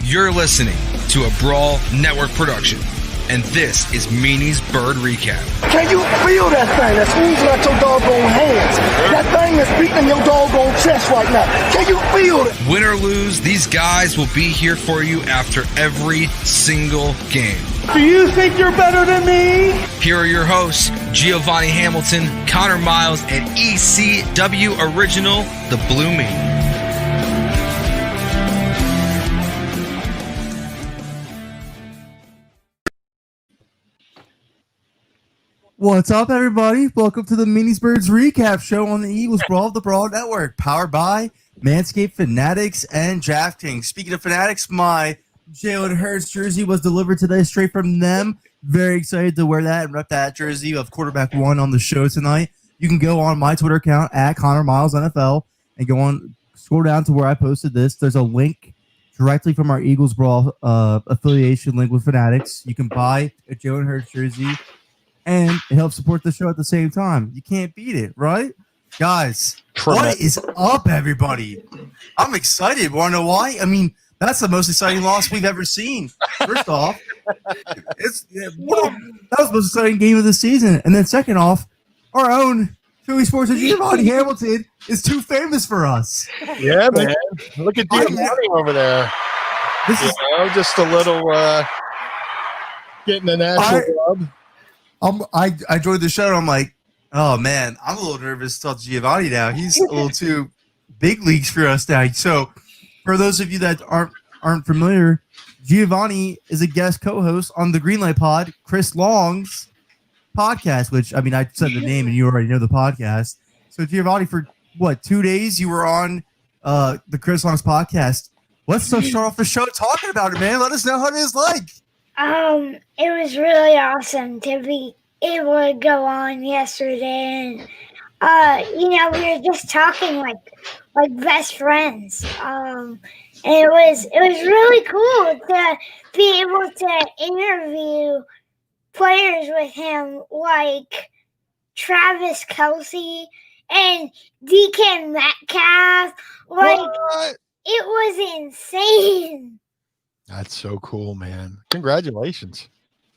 You're listening to a Brawl Network production, and this is Meanie's Bird Recap. Can you feel that thing that's oozing out your doggone hands? That thing that's beating your doggone chest right now. Can you feel it? Win or lose, these guys will be here for you after every single game. Do you think you're better than me? Here are your hosts, Giovanni Hamilton, Conor Myles, and ECW Original, the Blue Meanie. What's up, everybody? Welcome to the Meanie's Birds Recap Show on the Eagles Brawl, the Brawl Network, powered by Manscaped Fanatics and DraftKings. Speaking of Fanatics, my Jalen Hurts jersey was delivered today straight from them. Very excited to wear that and rep that jersey of quarterback one on the show tonight. You can go on my Twitter account at Conor Myles NFL and go on, scroll down to where I posted this. There's a link directly from our Eagles Brawl affiliation link with Fanatics. You can buy a Jalen Hurts jersey, and it helps support the show at the same time. You can't beat it, right? Guys, what is up, everybody? I'm excited. Want to know why? I mean, that's the most exciting loss we've ever seen. First off, that was the most exciting game of the season. And then second off, our own Philly Sports' Giovanni Hamilton is too famous for us. Yeah, man. Look at Giovanni over there. This is just a little getting the national club. I joined the show and I'm like, oh man, I'm a little nervous to talk to Giovanni now. He's a little too big leagues for us now. So for those of you that aren't familiar, Giovanni is a guest co-host on the Greenlight Pod, Chris Long's podcast, which, I mean, I said the name and you already know the podcast. So Giovanni, for what, 2 days you were on the Chris Long's podcast. Let's start off the show talking about it, man. Let us know how it is like. It was really awesome to be able to go on yesterday, and we were just talking like best friends. And it was really cool to be able to interview players with him like Travis Kelce and DK Metcalf. Like, it was insane. That's so cool, man. Congratulations.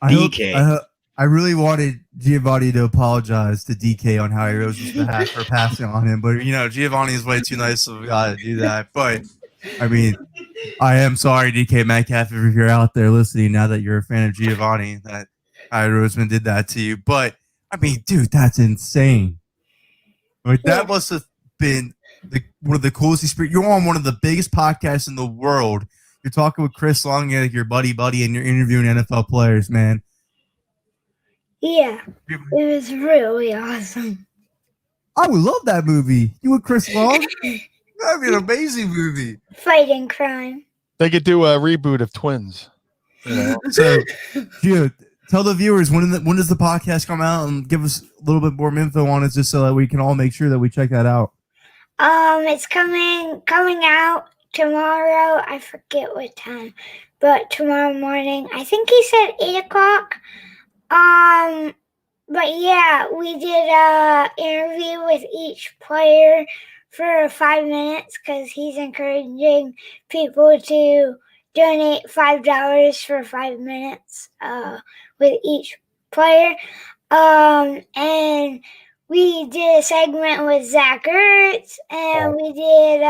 DK. I really wanted Giovanni to apologize to DK on how he rose his behalf for passing on him. But, Giovanni is way too nice of a guy to do that. But, I mean, I am sorry, DK Metcalf, if you're out there listening now that you're a fan of Giovanni, that Howie Roseman did that to you. But, I mean, dude, that's insane. Like, that must have been one of the coolest experiences. You're on one of the biggest podcasts in the world. You're talking with Chris Long, like your buddy, and you're interviewing NFL players, man. Yeah, it was really awesome. I would love that movie. You and Chris Long? That'd be an amazing movie. Fighting crime. They could do a reboot of Twins. So, Gio, tell the viewers when does the podcast come out, and give us a little bit more info on it, just so that we can all make sure that we check that out. It's coming out tomorrow. I forget what time, but tomorrow morning. I think he said 8:00. But yeah, we did a interview with each player for 5 minutes because he's encouraging people to donate $5 for 5 minutes with each player. And we did a segment with Zach Ertz, and we did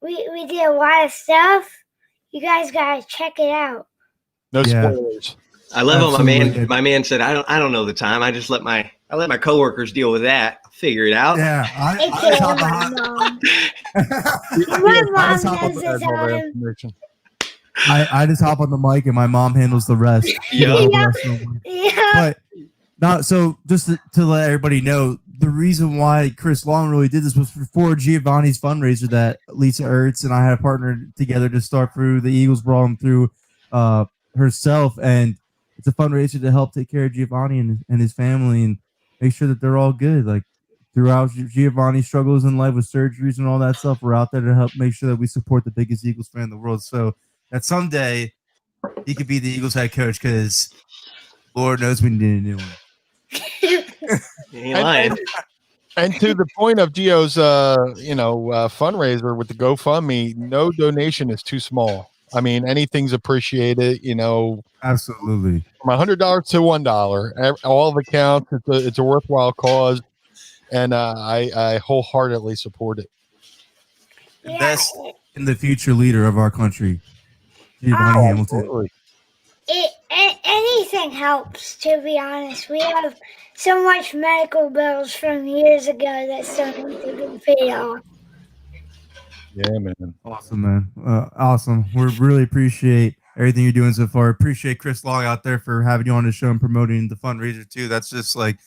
we did a lot of stuff. You guys gotta check it out. No spoilers. I love how my man said, I don't know the time. I just let my coworkers deal with that. I'll figure it out. Yeah. I just hop on the mic and my mom handles the rest. Yeah. But not so just to let everybody know, the reason why Chris Long really did this was for Giovanni's fundraiser that Lisa Ertz and I had partnered together to start through the Eagles Brawl and through herself. And it's a fundraiser to help take care of Giovanni and his family and make sure that they're all good. Like, throughout Giovanni's struggles in life with surgeries and all that stuff, we're out there to help make sure that we support the biggest Eagles fan in the world. So that someday he could be the Eagles head coach, because Lord knows we need a new one. And to the point of Gio's, fundraiser with the GoFundMe, no donation is too small. I mean, anything's appreciated, Absolutely. from $100 to $1. All of it counts. It's a worthwhile cause, and I wholeheartedly support it. Invest in the future leader of our country, Giovanni Hamilton. Absolutely. Anything helps, to be honest. We have so much medical bills from years ago that still need to be paid off. Yeah, man. Awesome, man. Awesome. We really appreciate everything you're doing so far. Appreciate Chris Long out there for having you on the show and promoting the fundraiser too. That's just like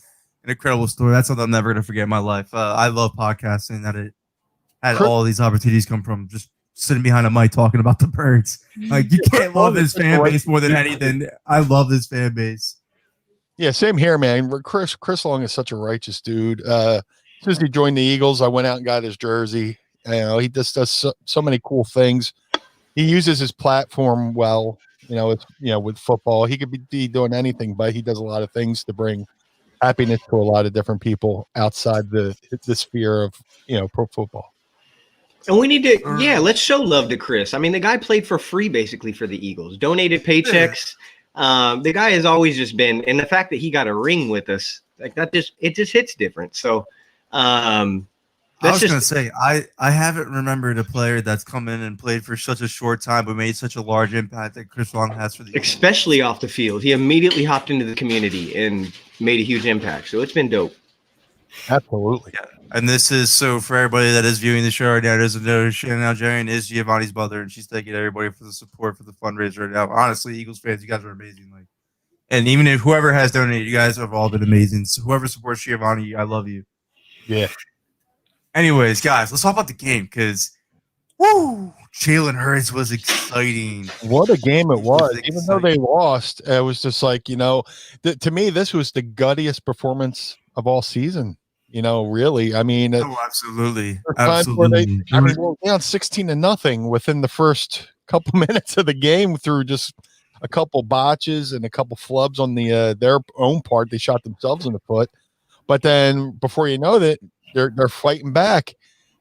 an incredible story. That's something I'm never gonna forget in my life. I love podcasting. That it had all these opportunities come from just sitting behind a mic talking about the birds. Like, you can't love this fan base more than anything. I love this fan base. Yeah, same here, man. Chris Long is such a righteous dude. Since he joined the Eagles, I went out and got his jersey. He just does so many cool things. He uses his platform well. With football, he could be doing anything, but he does a lot of things to bring happiness to a lot of different people outside the sphere of pro football. And we need to, let's show love to Chris. I mean, the guy played for free basically for the Eagles, donated paychecks. The guy has always just been, and the fact that he got a ring with us, like that, it just hits different. So, I was going to say, I haven't remembered a player that's come in and played for such a short time but made such a large impact that Chris Long has for the Eagles. Especially off the field. He immediately hopped into the community and made a huge impact. So it's been dope. Absolutely. Yeah. And this is, so for everybody that is viewing the show right now, doesn't know, Shannon Algerian is Giovanni's mother, and she's thanking everybody for the support for the fundraiser right now. Honestly, Eagles fans, you guys are amazing. And even if whoever has donated, you guys have all been amazing. So whoever supports Giovanni, I love you. Yeah. Anyways, guys, let's talk about the game because, Jalen Hurts was exciting. What a game it was. Even though they lost, it was just like, to me, this was the guttiest performance of all season. Really. I mean, absolutely. Absolutely. They were down 16-0 within the first couple minutes of the game through just a couple botches and a couple flubs on their own part. They shot themselves in the foot. But then before you know that, they're fighting back.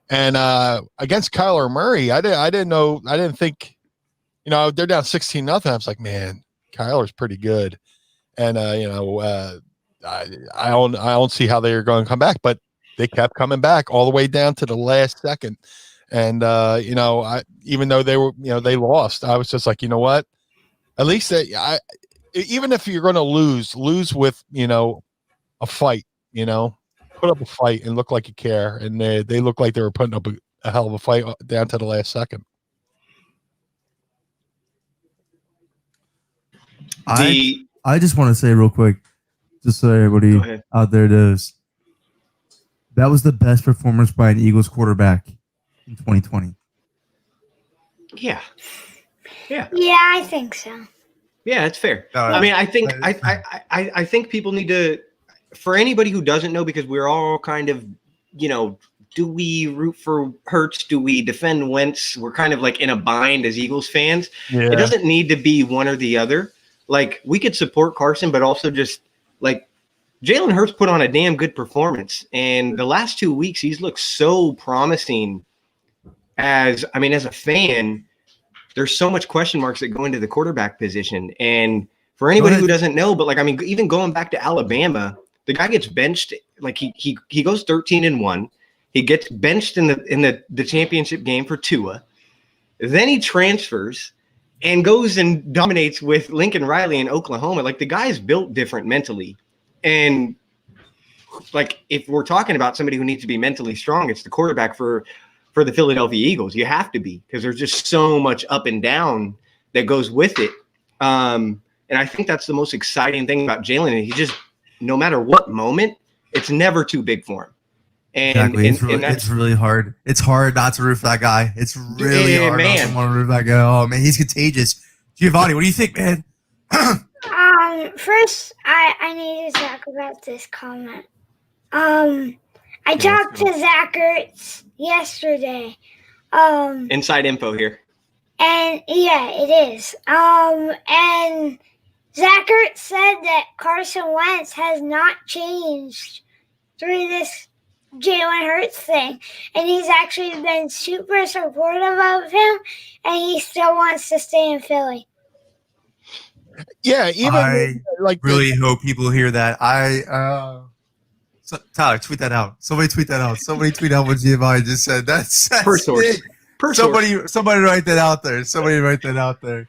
And against Kyler Murray, I didn't think, they're down 16-0. I was like, man, Kyler's pretty good. And I don't see how they're going to come back, but they kept coming back all the way down to the last second. And even though they were, they lost, I was just like, you know what? At least even if you're going to lose with, a fight, put up a fight and look like you care. And they look like they were putting up a hell of a fight down to the last second. I just want to say real quick, just so everybody out there knows, that was the best performance by an Eagles quarterback in 2020. Yeah. Yeah, I think so. Yeah, it's fair. I mean, I think people need to, for anybody who doesn't know, because we're all kind of, do we root for Hurts? Do we defend Wentz? We're kind of like in a bind as Eagles fans. Yeah. It doesn't need to be one or the other. Like, we could support Carson, but also just like Jalen Hurts put on a damn good performance. And the last 2 weeks, he's looked so promising. As a fan, there's so much question marks that go into the quarterback position. And for anybody who doesn't know, but even going back to Alabama, the guy gets benched. Like he goes 13-1. He gets benched in the championship game for Tua. Then he transfers and goes and dominates with Lincoln Riley in Oklahoma. Like, the guy's built different mentally. And like, if we're talking about somebody who needs to be mentally strong, it's the quarterback for the Philadelphia Eagles. You have to be, because there's just so much up and down that goes with it. And I think that's the most exciting thing about Jalen. He just, no matter what moment, it's never too big for him. And, exactly. It's really hard. It's hard not to root for that guy. It's really hard not to want to root for that guy. Oh, man, he's contagious. Giovanni, what do you think, man? First, I need to talk about this comment. I talked to Zach Ertz yesterday. Inside info here. And yeah, it is. And Zach Ertz said that Carson Wentz has not changed through this Jalen Hurts thing, and he's actually been super supportive of him, and he still wants to stay in Philly. Yeah, even I like really hope people hear that. Tyler, tweet that out. Somebody tweet that out. Somebody tweet out what Giovanni just said. That's Per source. it. Per source. Somebody write that out there. Somebody write that out there.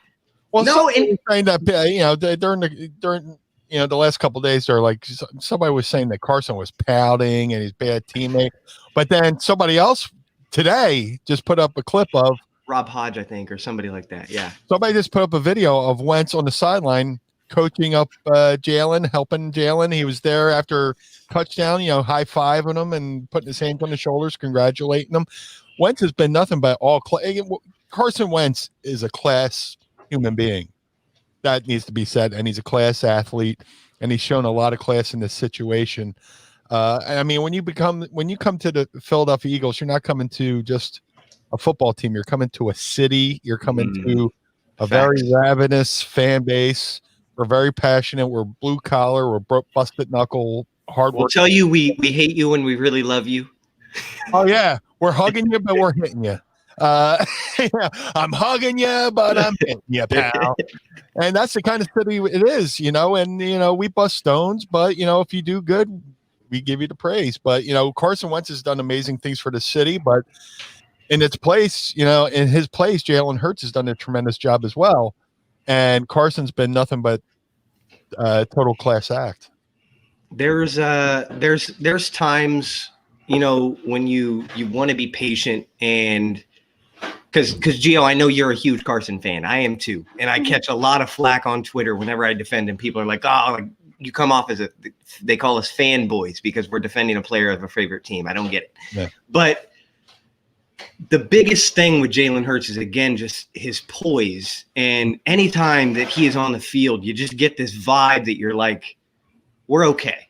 Well, No, somebody was saying that during the last couple of days, they're like somebody was saying that Carson was pouting and he's a bad teammate, but then somebody else today just put up a clip of Rob Hodge, I think, or somebody like that. Yeah, somebody just put up a video of Wentz on the sideline coaching up Jalen, helping Jalen. He was there after touchdown, high fiving him and putting his hands on his shoulders, congratulating him. Wentz has been nothing but Carson Wentz is a class human being. That needs to be said, and he's a class athlete, and he's shown a lot of class in this situation. I mean, when you come to the Philadelphia Eagles, you're not coming to just a football team. You're coming to a city. You're coming to a very ravenous fan base. We're very passionate. We're blue collar. We're busted knuckle, hard work. We'll tell you we hate you and we really love you. Oh yeah, we're hugging you, but we're hitting you. I'm hugging you, but I'm hitting you, pal. And that's the kind of city it is, and, we bust stones, but, if you do good, we give you the praise. But, Carson Wentz has done amazing things for the city, but in its place, in his place, Jalen Hurts has done a tremendous job as well. And Carson's been nothing but total class act. There's times, when you want to be patient and because Gio, I know you're a huge Carson fan. I am too. And I catch a lot of flack on Twitter whenever I defend him. People are like, you come off as they call us fanboys because we're defending a player of a favorite team. I don't get it. Yeah. But the biggest thing with Jalen Hurts is, again, just his poise. And anytime that he is on the field, you just get this vibe that you're like, we're okay.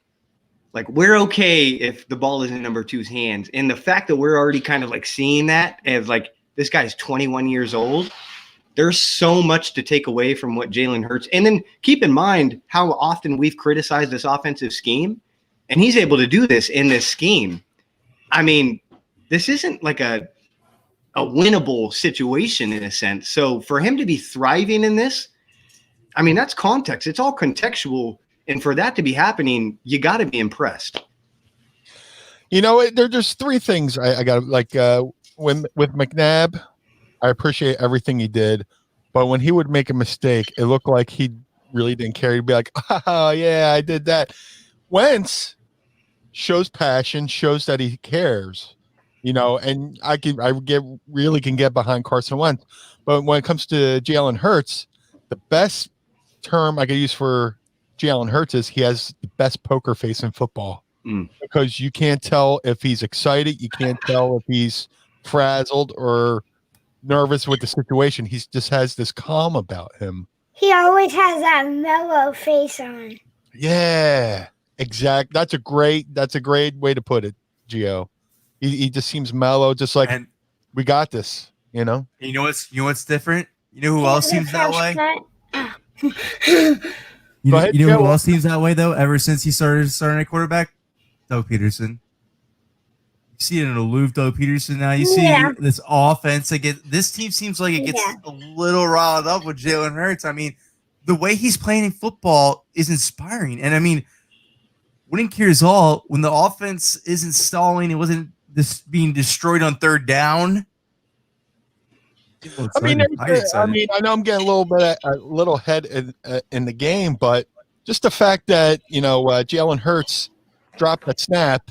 Like, we're okay if the ball is in number two's hands. And the fact that we're already kind of like seeing that as like, this guy's 21 years old. There's so much to take away from what Jalen Hurts. And then keep in mind how often we've criticized this offensive scheme. And he's able to do this in this scheme. I mean, this isn't like a winnable situation in a sense. So for him to be thriving in this, I mean, that's context. It's all contextual. And for that to be happening, you got to be impressed. There's just three things I got with McNabb, I appreciate everything he did, but when he would make a mistake, it looked like he really didn't care. He'd be like, "Oh yeah, I did that." Wentz shows passion, shows that he cares, and I really can get behind Carson Wentz. But when it comes to Jalen Hurts, the best term I could use for Jalen Hurts is he has the best poker face in football because you can't tell if he's excited, you can't tell if he's frazzled or nervous with the situation. He just has this calm about him. He always has that mellow face on. Yeah, exact. That's a great way to put it, Gio. He just seems mellow, just like, and we got this. You know what's different? You know who else seems that way? You know who else seems that way though? Ever since he started at quarterback, Doug Peterson. You see an aloof Doug Peterson now. You see this offense. This team seems like it gets a little riled up with Jalen Hurts. I mean, the way he's playing in football is inspiring. And I mean, winning cures all. When the offense isn't stalling, it wasn't being destroyed on third down. I know I'm getting a little head in the game, but just the fact that Jalen Hurts dropped that snap,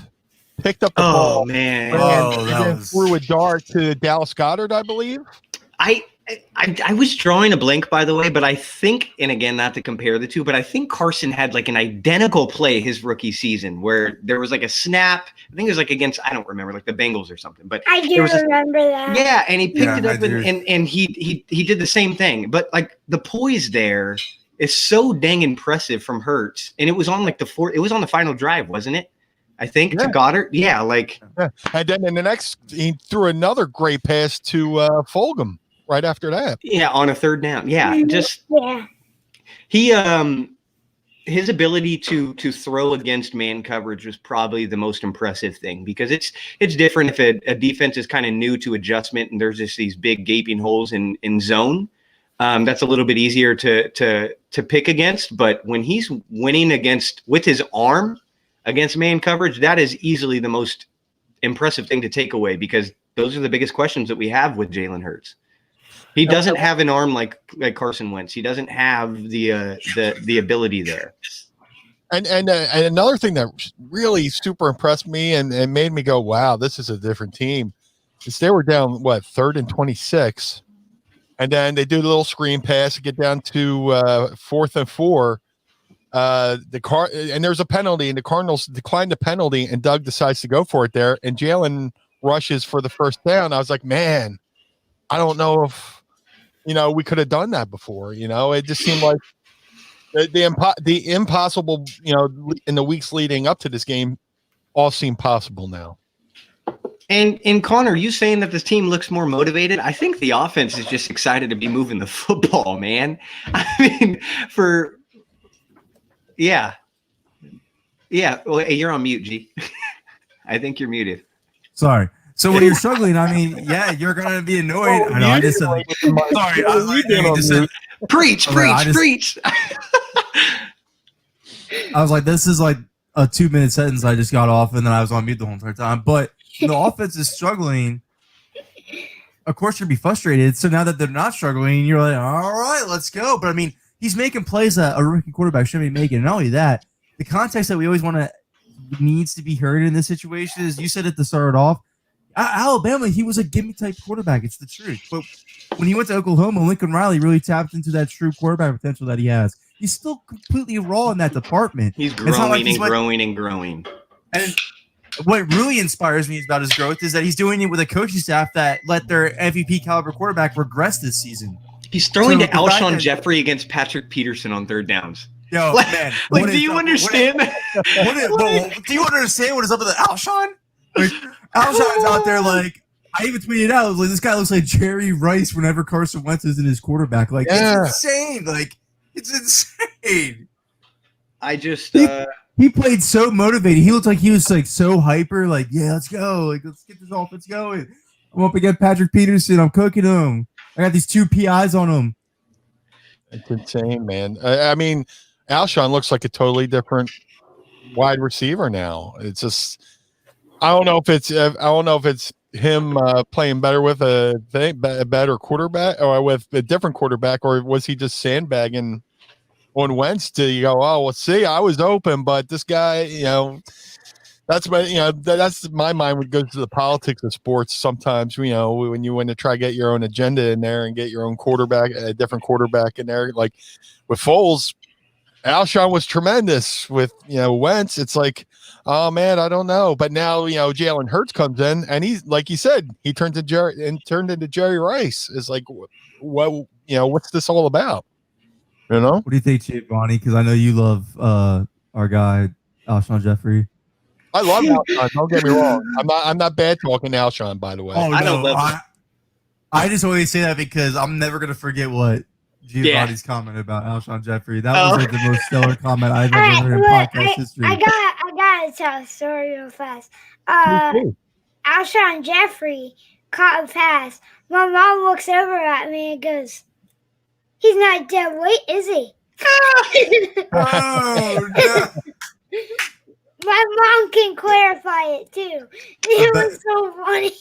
picked up the ball, man, and then threw a dart to Dallas Goedert, I believe. I was drawing a blank, by the way, but I think, and again, not to compare the two, but I think Carson had like an identical play his rookie season where there was like a snap. I think it was like against, I don't remember, like the Bengals or something. But I do remember that. Yeah, and he picked it up and he did the same thing. But like the poise there is so dang impressive from Hurts, and it was on like it was on the final drive, wasn't it? I think to Goddard. Yeah, like. Yeah. And then in the next, he threw another great pass to Fulgham. Right after that. Yeah, on a third down. Yeah, just he his ability to throw against man coverage was probably the most impressive thing, because it's different if a defense is kind of new to adjustment and there's just these big gaping holes in zone. That's a little bit easier to pick against. But when he's winning with his arm against man coverage, that is easily the most impressive thing to take away, because those are the biggest questions that we have with Jalen Hurts. He doesn't have an arm like Carson Wentz. He doesn't have the ability there. And another thing that really super impressed me and made me go, wow, this is a different team, is they were down 3rd and 26, and then they do the little screen pass to get down to 4th and 4. And there's a penalty, and the Cardinals declined the penalty, and Doug decides to go for it there, and Jalen rushes for the first down. I was like, man, I don't know if we could have done that before. It just seemed like the impossible, in the weeks leading up to this game, all seem possible now. And Connor, you saying that this team looks more motivated? I think the offense is just excited to be moving the football, man. I mean, yeah. Well, hey, you're on mute, G. I think you're muted. Sorry. So when you're struggling, I mean, yeah, you're gonna be annoyed. I know. I just said, sorry. Preach. I was like, this is like a 2-minute sentence I just got off, and then I was on mute the whole entire time. But the offense is struggling. Of course, you'd be frustrated. So now that they're not struggling, you're like, all right, let's go. But I mean, he's making plays that a rookie quarterback shouldn't be making. And not only that, the context that we always needs to be heard in this situation is, you said at the start off, Alabama, he was a gimme type quarterback. It's the truth. But when he went to Oklahoma, Lincoln Riley really tapped into that true quarterback potential that he has. He's still completely raw in that department. He's growing and growing. And what really inspires me about his growth is that he's doing it with a coaching staff that let their MVP caliber quarterback regress this season. He's throwing to Alshon Jeffrey against Patrick Peterson on 3rd downs. Yo, man. Do you understand that? Do you understand what is up with Alshon? Like, Alshon's out there, like, I even tweeted out, like, this guy looks like Jerry Rice whenever Carson Wentz is in his quarterback. Like, It's insane. Like, it's insane. I just he played so motivated. He looked like he was like so hyper. Like, yeah, let's go. Like, let's get this offense going. I'm up against Patrick Peterson. I'm cooking him. I got these 2 PIs on him. It's insane, man. I mean, Alshon looks like a totally different wide receiver now. It's just, I don't know if it's him playing better with a better quarterback, or with a different quarterback, or was he just sandbagging on Wentz to go, oh, well, see, I was open, but this guy, that's my mind would go to the politics of sports sometimes, when you want to try to get your own agenda in there and get your own quarterback, a different quarterback in there. Like with Foles, Alshon was tremendous. With Wentz, it's like, oh man, I don't know. But now Jalen Hurts comes in, and he's, like you said, he turned into Jerry Rice. It's like, what what's this all about? What do you think, Giovanni? Because I know you love our guy Alshon Jeffrey. I love Alshon. Don't get me wrong. I'm not bad talking Alshon, by the way. Oh, I just always say that because I'm never gonna forget what Giovanni's comment about Alshon Jeffrey. That was like the most stellar comment I've ever heard in podcast history. I gotta tell a story real fast. Alshon Jeffrey caught a pass. My mom looks over at me and goes, "He's not dead weight, is he?" Oh no. My mom can clarify it too. It was so funny.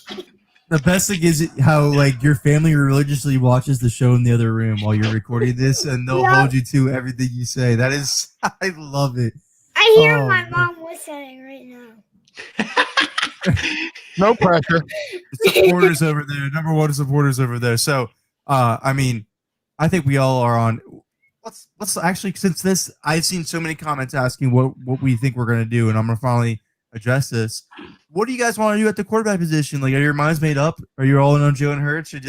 The best thing is how like your family religiously watches the show in the other room while you're recording this, and they'll hold you to everything you say. That is, I love it. I hear my mom listening right now. No pressure. Supporters over there, number one supporters over there. So, I mean, I think we all are on. Let's actually, since this, I've seen so many comments asking what we think we're gonna do, and I'm gonna finally address this. What do you guys want to do at the quarterback position? Like, are your minds made up? Are you all in on Jalen Hurts? Or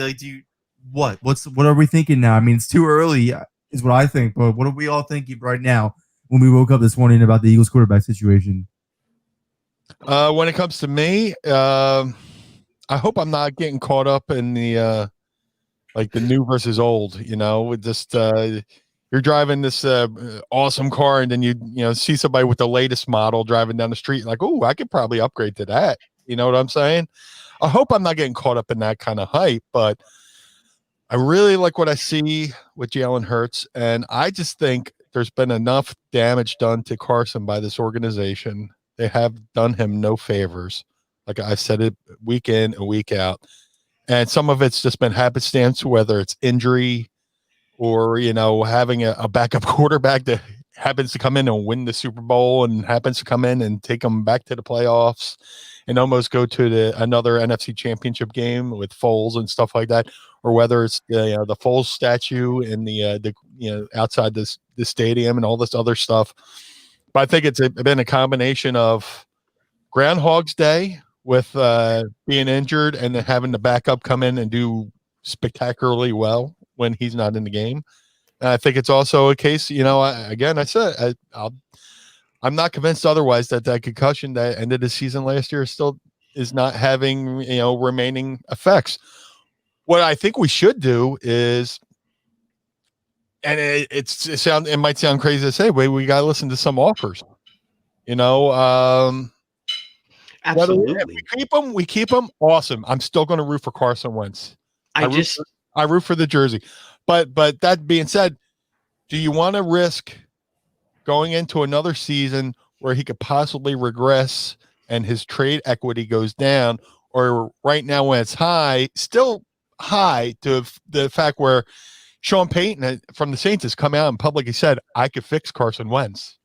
what are we thinking now? I mean, it's too early, is what I think. But what are we all thinking right now when we woke up this morning about the Eagles quarterback situation? When it comes to me, I hope I'm not getting caught up in the like the new versus old. With just you're driving this awesome car, and then you see somebody with the latest model driving down the street, like, oh, I could probably upgrade to that. You know what I'm saying? I hope I'm not getting caught up in that kind of hype, but I really like what I see with Jalen Hurts, and I just think there's been enough damage done to Carson by this organization. They have done him no favors. Like I've said it week in and week out. And some of it's just been happenstance, whether it's injury or, having a backup quarterback that happens to come in and win the Super Bowl and happens to come in and take them back to the playoffs and almost go to another NFC championship game with Foles and stuff like that. Or whether it's the Foles statue in the outside the stadium and all this other stuff. But I think it's been a combination of Groundhog's Day with being injured and then having the backup come in and do spectacularly well when he's not in the game. And I think it's also a case, I'm not convinced otherwise that concussion that ended the season last year still is not having, remaining effects. What I think we should do is, and it might sound crazy to say, but we got to listen to some offers. Absolutely. We keep them. Awesome. I'm still going to root for Carson Wentz. I root for the jersey. But that being said, do you want to risk going into another season where he could possibly regress and his trade equity goes down, or right now when it's high, still high to the fact where Sean Payton from the Saints has come out and publicly said, I could fix Carson Wentz.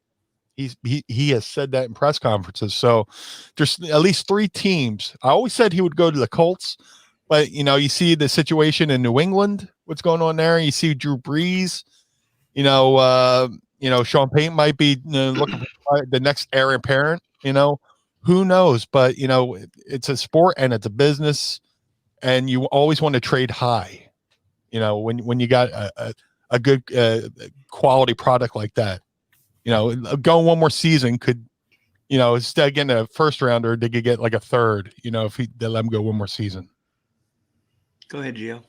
He has said that in press conferences. So there's at least 3 teams. I always said he would go to the Colts, but you see the situation in New England, what's going on there. You see Drew Brees, Sean Payton might be looking for the next heir apparent, who knows, but it's a sport and it's a business. And you always want to trade high, when you got a good quality product like that. Going one more season could, instead of getting a first rounder, they could get like a third, if they let him go one more season. Go ahead, Gio.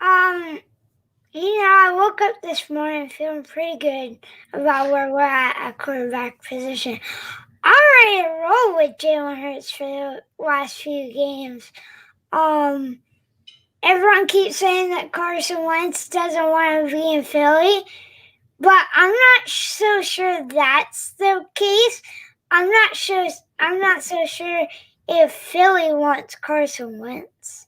I woke up this morning feeling pretty good about where we're at quarterback position. I already roll with Jalen Hurts for the last few games. Everyone keeps saying that Carson Wentz doesn't want to be in Philly, but I'm not so sure that's the case. I'm not so sure if Philly wants Carson Wentz.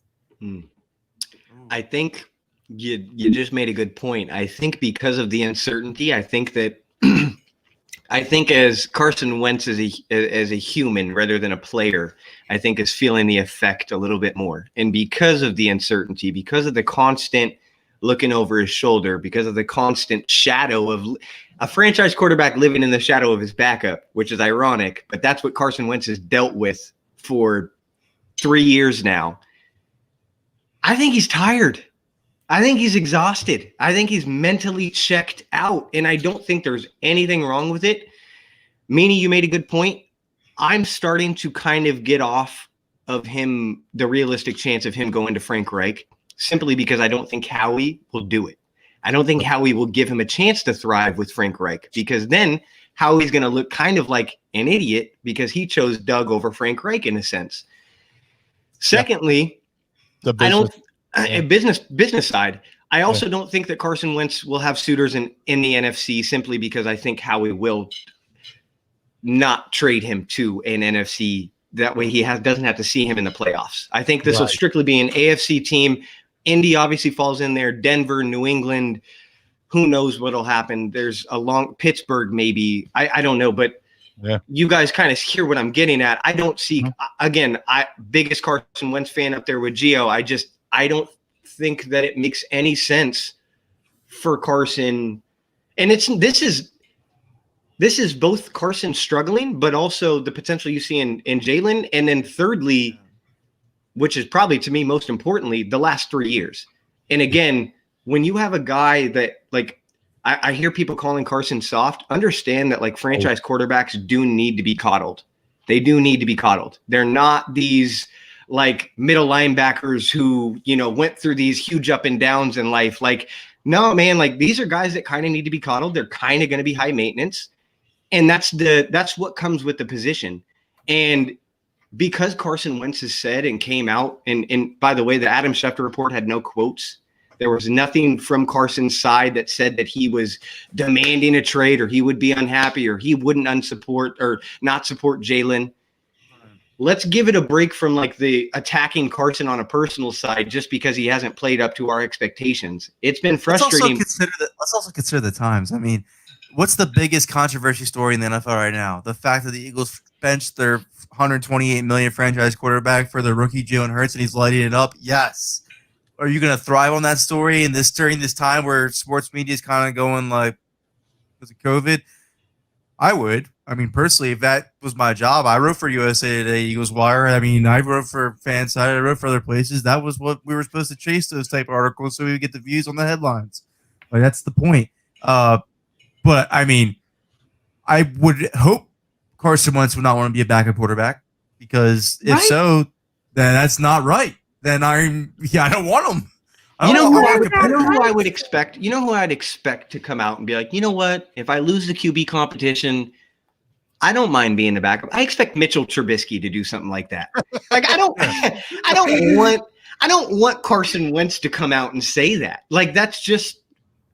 I think you just made a good point. I think because of the uncertainty, I think that I think as Carson Wentz as a human rather than a player, I think is feeling the effect a little bit more. And because of the uncertainty, because of the constant looking over his shoulder, because of the constant shadow of a franchise quarterback living in the shadow of his backup, which is ironic, but that's what Carson Wentz has dealt with for 3 years now. I think he's tired. I think he's exhausted. I think he's mentally checked out, and I don't think there's anything wrong with it. Meanie, you made a good point. I'm starting to kind of get off of him, the realistic chance of him going to Frank Reich, simply because I don't think Howie will do it. I don't think Howie will give him a chance to thrive with Frank Reich, because then Howie's going to look kind of like an idiot because he chose Doug over Frank Reich in a sense. Secondly, the business. Business side. I also don't think that Carson Wentz will have suitors in the NFC, simply because I think Howie will not trade him to an NFC. That way he doesn't have to see him in the playoffs. I think this will strictly be an AFC team. Indy obviously falls in there. Denver, New England, who knows what'll happen. There's a long Pittsburgh, maybe. I don't know, but you guys kind of hear what I'm getting at. I don't see, again, biggest Carson Wentz fan up there with Gio. I don't think that it makes any sense for Carson. And this is both Carson struggling, but also the potential you see in Jalen. And then thirdly, which is probably to me most importantly, the last 3 years. And again, when you have a guy that, like, I hear people calling Carson soft, understand that like franchise quarterbacks do need to be coddled. They do need to be coddled. They're not these like middle linebackers who, went through these huge up and downs in life. Like, no, man, like these are guys that kind of need to be coddled. They're kind of going to be high maintenance. And that's what comes with the position. And because Carson Wentz has said and came out, and by the way, the Adam Schefter report had no quotes. There was nothing from Carson's side that said that he was demanding a trade or he would be unhappy or he wouldn't not support Jalen. Let's give it a break from like the attacking Carson on a personal side just because he hasn't played up to our expectations. It's been frustrating. Let's also consider the times. I mean, what's the biggest controversy story in the NFL right now? The fact that the Eagles benched their $128 million franchise quarterback for the rookie Jalen Hurts and he's lighting it up. Yes. Are you going to thrive on that story during this time where sports media is kind of going like, because of COVID? I would. I mean, personally, if that was my job, I wrote for USA Today, Eagles Wire. I mean, I wrote for Fanside. I wrote for other places. That was what we were supposed to chase, those type of articles, so we would get the views on the headlines. Like, that's the point. But, I mean, I would hope Carson Wentz would not want to be a backup quarterback because if so, then that's not right. Then I don't want him. You know who I would expect? You know who I'd expect to come out and be like, you know what? If I lose the QB competition, I don't mind being the backup. I expect Mitchell Trubisky to do something like that. Like I don't want Carson Wentz to come out and say that. Like that's just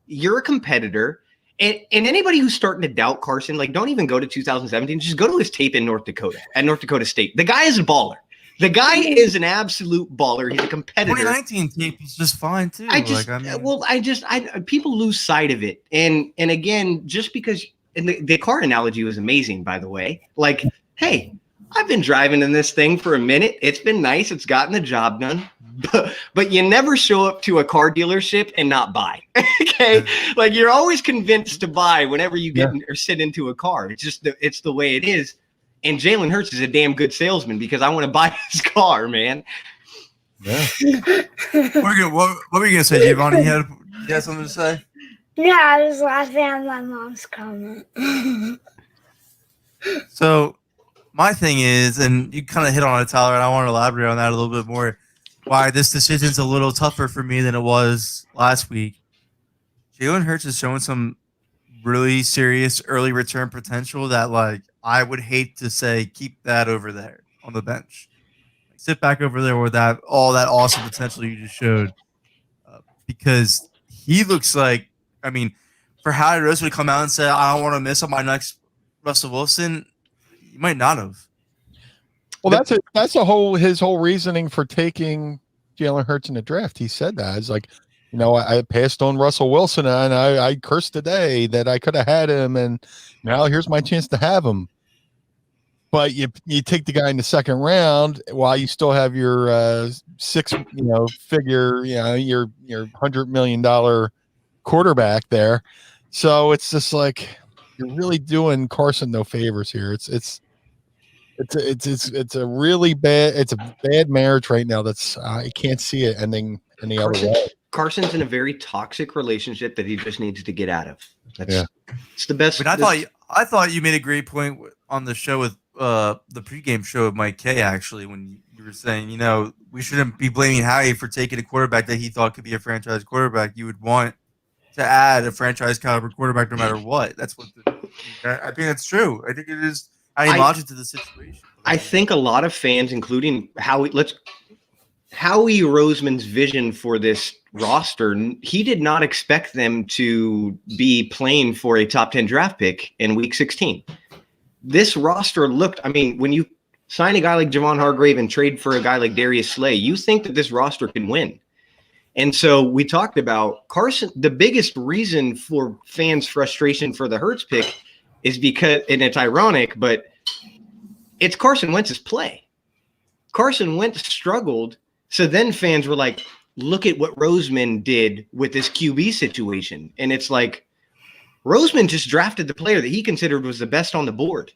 you're a competitor. And anybody who's starting to doubt Carson, like don't even go to 2017. Just go to his tape in North Dakota State. The guy is a baller. The guy is an absolute baller. He's a competitor. 2019 tape is just fine too. People lose sight of it. And again, just because the car analogy was amazing, by the way. Like, hey, I've been driving in this thing for a minute. It's been nice. It's gotten the job done. But you never show up to a car dealership and not buy. Okay, like you're always convinced to buy whenever you get or sit into a car. It's just it's the way it is. And Jalen Hurts is a damn good salesman because I want to buy his car, man. Yeah. What were you gonna say, Giovanni? You had something to say? No, I was laughing at my mom's comment. So my thing is, and you kind of hit on it, Tyler, and I want to elaborate on that a little bit more. Why this decision's a little tougher for me than it was last week. Jalen Hurts is showing some really serious early return potential that, like, I would hate to say keep that over there on the bench. Like, sit back over there with all that awesome potential you just showed, because he looks like. I mean, for Howard Rose would come out and say, "I don't want to miss on my next Russell Wilson," you might not have. Well, that's his whole reasoning for taking Jalen Hurts in the draft. He said that it's like, I passed on Russell Wilson and I cursed today that I could have had him, and now here's my chance to have him. But you take the guy in the second round while you still have your figure, your $100 million quarterback there. So it's just like you're really doing Carson no favors here. It's a really bad marriage right now. That's I can't see it ending any other way. Carson's in a very toxic relationship that he just needs to get out of. It's the best. I thought you made a great point on the show with the pregame show with Mike Kay, actually, when you were saying, we shouldn't be blaming Howie for taking a quarterback that he thought could be a franchise quarterback. You would want to add a franchise caliber quarterback no matter what. That's what I think that's true. I think it is adding logic to the situation. I think a lot of fans, including Howie Roseman's vision for this roster, he did not expect them to be playing for a top 10 draft pick in week 16. This roster looked, when you sign a guy like Javon Hargrave and trade for a guy like Darius Slay, you think that this roster can win. And so we talked about Carson. The biggest reason for fans' frustration for the Hurts pick is because, and it's ironic, but it's Carson Wentz's play. Carson Wentz struggled. So then fans were like, look at what Roseman did with this QB situation. And it's like, Roseman just drafted the player that he considered was the best on the board.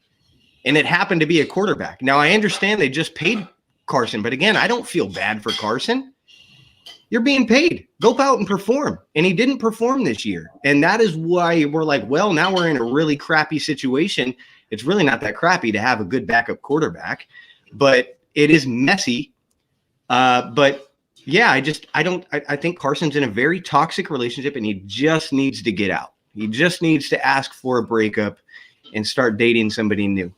And it happened to be a quarterback. Now, I understand they just paid Carson. But again, I don't feel bad for Carson. You're being paid. Go out and perform. And he didn't perform this year. And that is why we're like, well, now we're in a really crappy situation. It's really not that crappy to have a good backup quarterback. But it is messy. But yeah, I think Carson's in a very toxic relationship, and he just needs to get out. He just needs to ask for a breakup and start dating somebody new.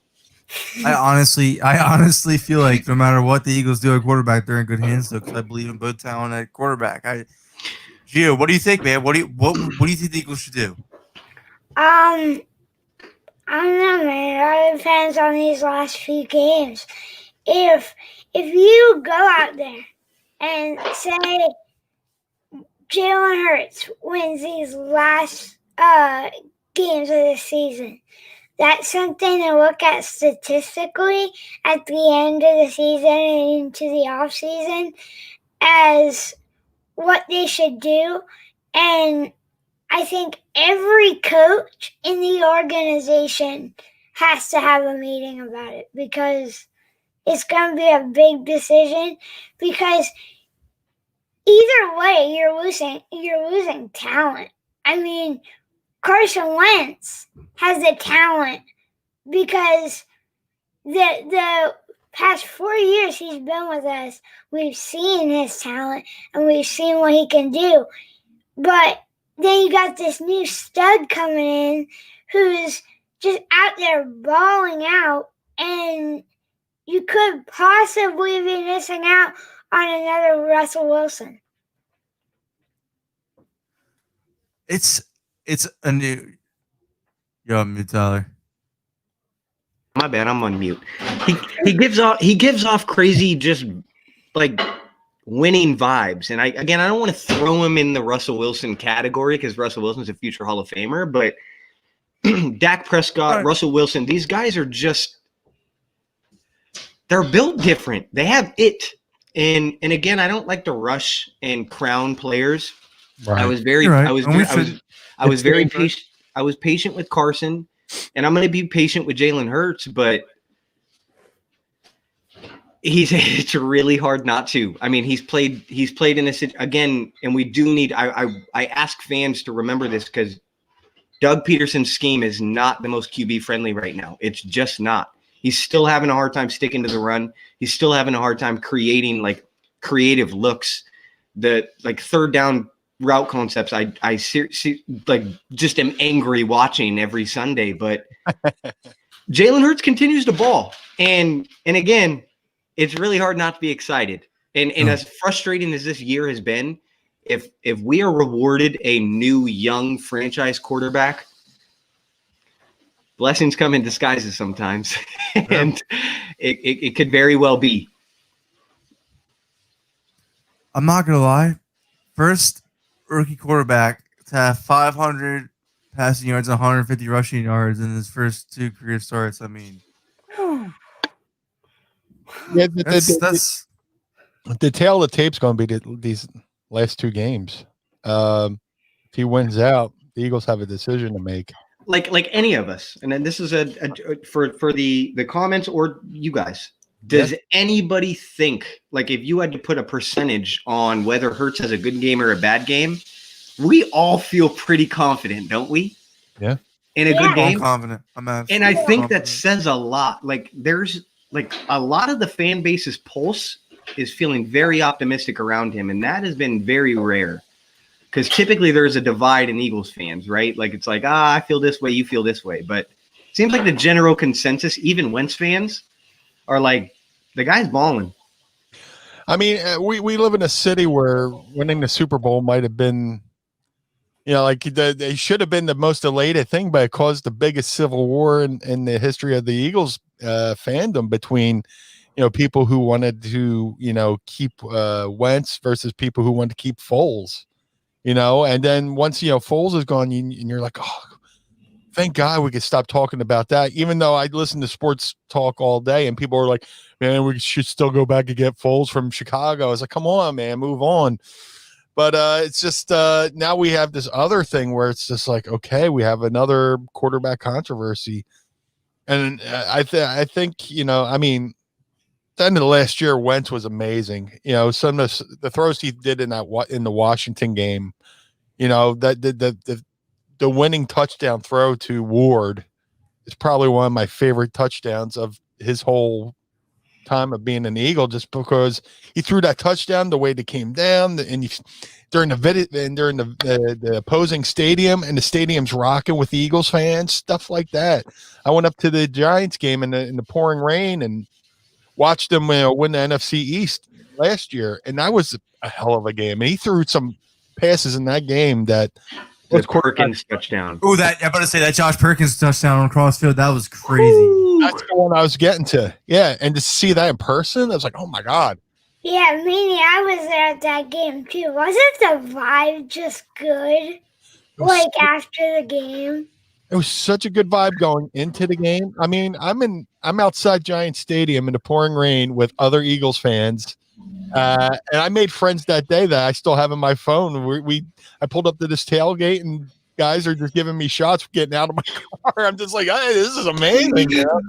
I honestly feel like no matter what the Eagles do at quarterback, they're in good hands though, because I believe in both talent at quarterback. Gio, what do you think, man? What do you think the Eagles should do? I don't know, man. It depends on these last few games. If you go out there and say Jalen Hurts wins these last games of the season, that's something to look at statistically at the end of the season and into the offseason as what they should do. And I think every coach in the organization has to have a meeting about it, because it's going to be a big decision, because either way you're losing talent. I mean, Carson Wentz has the talent because the past 4 years he's been with us, we've seen his talent and we've seen what he can do. But then you got this new stud coming in who's just out there balling out, and you could possibly be missing out on another Russell Wilson. It's a new. You're on mute, Tyler. My bad, I'm on mute. He gives off crazy, just like winning vibes. And I don't want to throw him in the Russell Wilson category because Russell Wilson's a future Hall of Famer, but Dak Prescott, Russell Wilson, these guys are just, they're built different. They have it. And again, I don't like to rush and crown players. Right. I was very patient. I was patient with Carson, and I'm going to be patient with Jalen Hurts, but it's really hard not to. I mean, he's played in this again, and we do need. I ask fans to remember this, because Doug Peterson's scheme is not the most QB friendly right now. It's just not. He's still having a hard time sticking to the run. He's still having a hard time creating like creative looks. The like third down route concepts, I see, like, just am angry watching every Sunday. But Jalen Hurts continues to ball, and again, it's really hard not to be excited. And as frustrating as this year has been, if we are rewarded a new young franchise quarterback, blessings come in disguises sometimes, and it could very well be. I'm not gonna lie, first rookie quarterback to have 500 passing yards, 150 rushing yards in his first 2 career starts. I mean, yeah, that's the tail of the tape's going to be these last 2 games. If he wins out, the Eagles have a decision to make. Like any of us, and then this is for the comments or you guys. Does anybody think, like, if you had to put a percentage on whether Hurts has a good game or a bad game, we all feel pretty confident, don't we? Yeah. In a good game? I'm confident. I'm absolutely And I think confident. that says a lot. Like, there's, like, a lot of the fan base's pulse is feeling very optimistic around him, and that has been very rare. Because typically there's a divide in Eagles fans, right? Like, it's like, I feel this way, you feel this way. But it seems like the general consensus, even Wentz fans, are like, the guy's balling. I mean, we live in a city where winning the Super Bowl might have been, like they should have been the most elated thing, but it caused the biggest civil war in the history of the Eagles fandom between, people who wanted to, keep Wentz versus people who wanted to keep Foles, and then once, Foles is gone, and you're like, oh, thank God we could stop talking about that. Even though I listen to sports talk all day and people are like, man, we should still go back and get Foles from Chicago. I was like, come on, man, move on. But it's just now we have this other thing where it's just like, okay, we have another quarterback controversy. And I think, I mean, at the end of the last year, Wentz was amazing. Some of the throws he did in the Washington game, that the winning touchdown throw to Ward is probably one of my favorite touchdowns of his whole time of being an Eagle, just because he threw that touchdown the way they came down, and during the opposing stadium, and the stadium's rocking with the Eagles fans, stuff like that. I went up to the Giants game in the pouring rain and watched them win the NFC East last year, and that was a hell of a game. And he threw some passes in that game that the Perkins touchdown. Oh, I'm about to say that Josh Perkins touchdown on crossfield. That was crazy. Ooh. That's the one I was getting to. Yeah, and to see that in person, I was like, oh my God. Yeah, Meanie, I was there at that game too. Wasn't the vibe just good? Like after the game? It was such a good vibe going into the game. I mean, I'm outside Giant Stadium in the pouring rain with other Eagles fans. And I made friends that day that I still have in my phone. I pulled up to this tailgate and guys are just giving me shots for getting out of my car. I'm just like, hey, this is amazing. You know?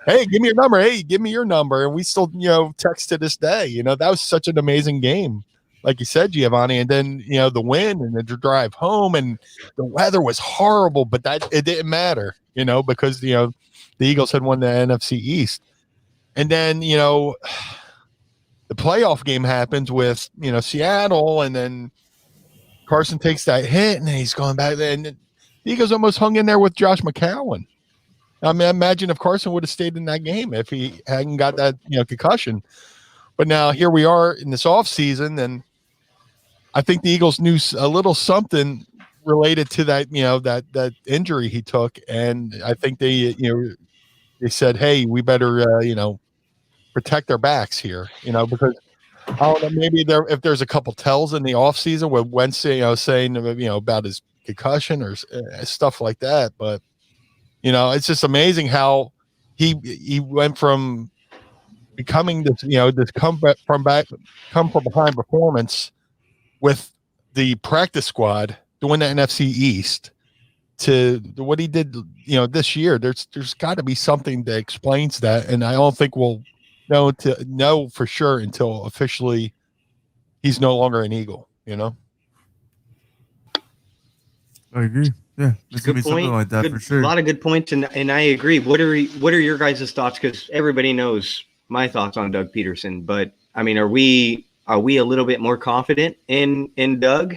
Hey, give me your number. Hey, give me your number. And we still, text to this day. That was such an amazing game. Like you said, Giovanni, and then, the win and the drive home, and the weather was horrible, but it didn't matter, because, the Eagles had won the NFC East. And then, the playoff game happens with, Seattle, and then Carson takes that hit and he's going back there, and the Eagles almost hung in there with Josh McCown. I mean, imagine if Carson would have stayed in that game if he hadn't got that, concussion. But now here we are in this offseason, and I think the Eagles knew a little something related to that, that injury he took. And I think they said, hey, we better, protect our backs here, because I don't know, maybe if there's a couple tells in the offseason with Wentz, saying, about his concussion or stuff like that. But, it's just amazing how he went from becoming this, this come from behind performance with the practice squad to win the NFC East to what he did, this year. There's got to be something that explains that, and I don't think we'll know for sure until officially he's no longer an Eagle. I agree. Yeah, there's gonna be something like that for sure. A lot of good points, and I agree. What are your guys' thoughts? Because everybody knows my thoughts on Doug Peterson, but I mean, are we a little bit more confident in Doug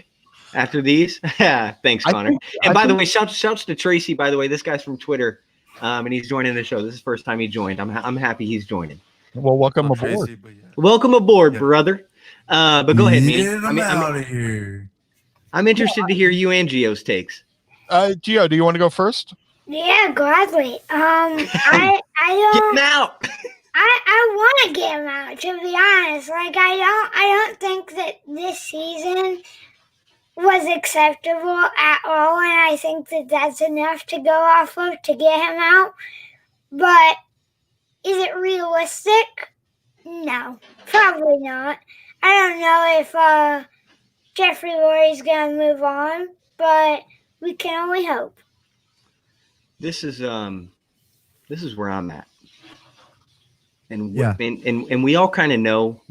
after these? Thanks, Connor. By the way, shouts to Tracy. By the way, this guy's from Twitter, and he's joining the show. This is the first time he joined. I'm happy he's joining. Well, welcome aboard. Tracy, yeah. Welcome aboard, brother. But go ahead, man. I'm out of here. I'm interested to hear you and Gio's takes. Gio, do you want to go first? Yeah, gladly. I don't. Get him out. I want to get him out. To be honest, I don't think that this season was acceptable at all, and I think that that's enough to go off of to get him out. But is it realistic? No, probably not. I don't know if Jeffrey Lurie's going to move on, but we can only hope. This is where I'm at. And yeah. and we all kind of know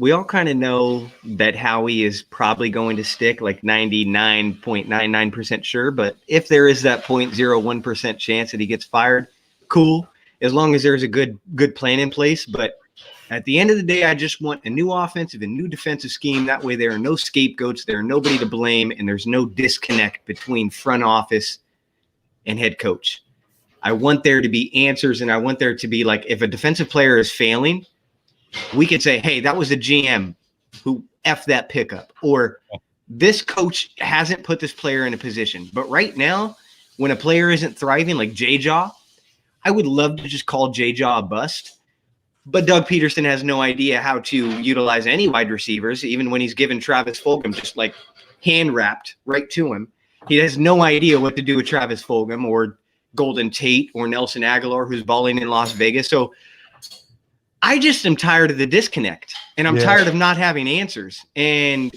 that Howie is probably going to stick, like 99.99% sure. But if there is that 0.01% chance that he gets fired, cool, as long as there's a good plan in place. But at the end of the day, I just want a new offensive and new defensive scheme. That way there are no scapegoats, there are nobody to blame, and there's no disconnect between front office and head coach. I want there to be answers, and I want there to be, like, if a defensive player is failing, we could say, hey, that was a GM who effed that pickup, or this coach hasn't put this player in a position. But right now, when a player isn't thriving, like J-Jaw, I would love to just call J-Jaw a bust. But Doug Peterson has no idea how to utilize any wide receivers, even when he's given Travis Fulgham just like hand-wrapped right to him. He has no idea what to do with Travis Fulgham or Golden Tate or Nelson Aguilar, who's balling in Las Vegas. So I just am tired of the disconnect, and I'm tired of not having answers and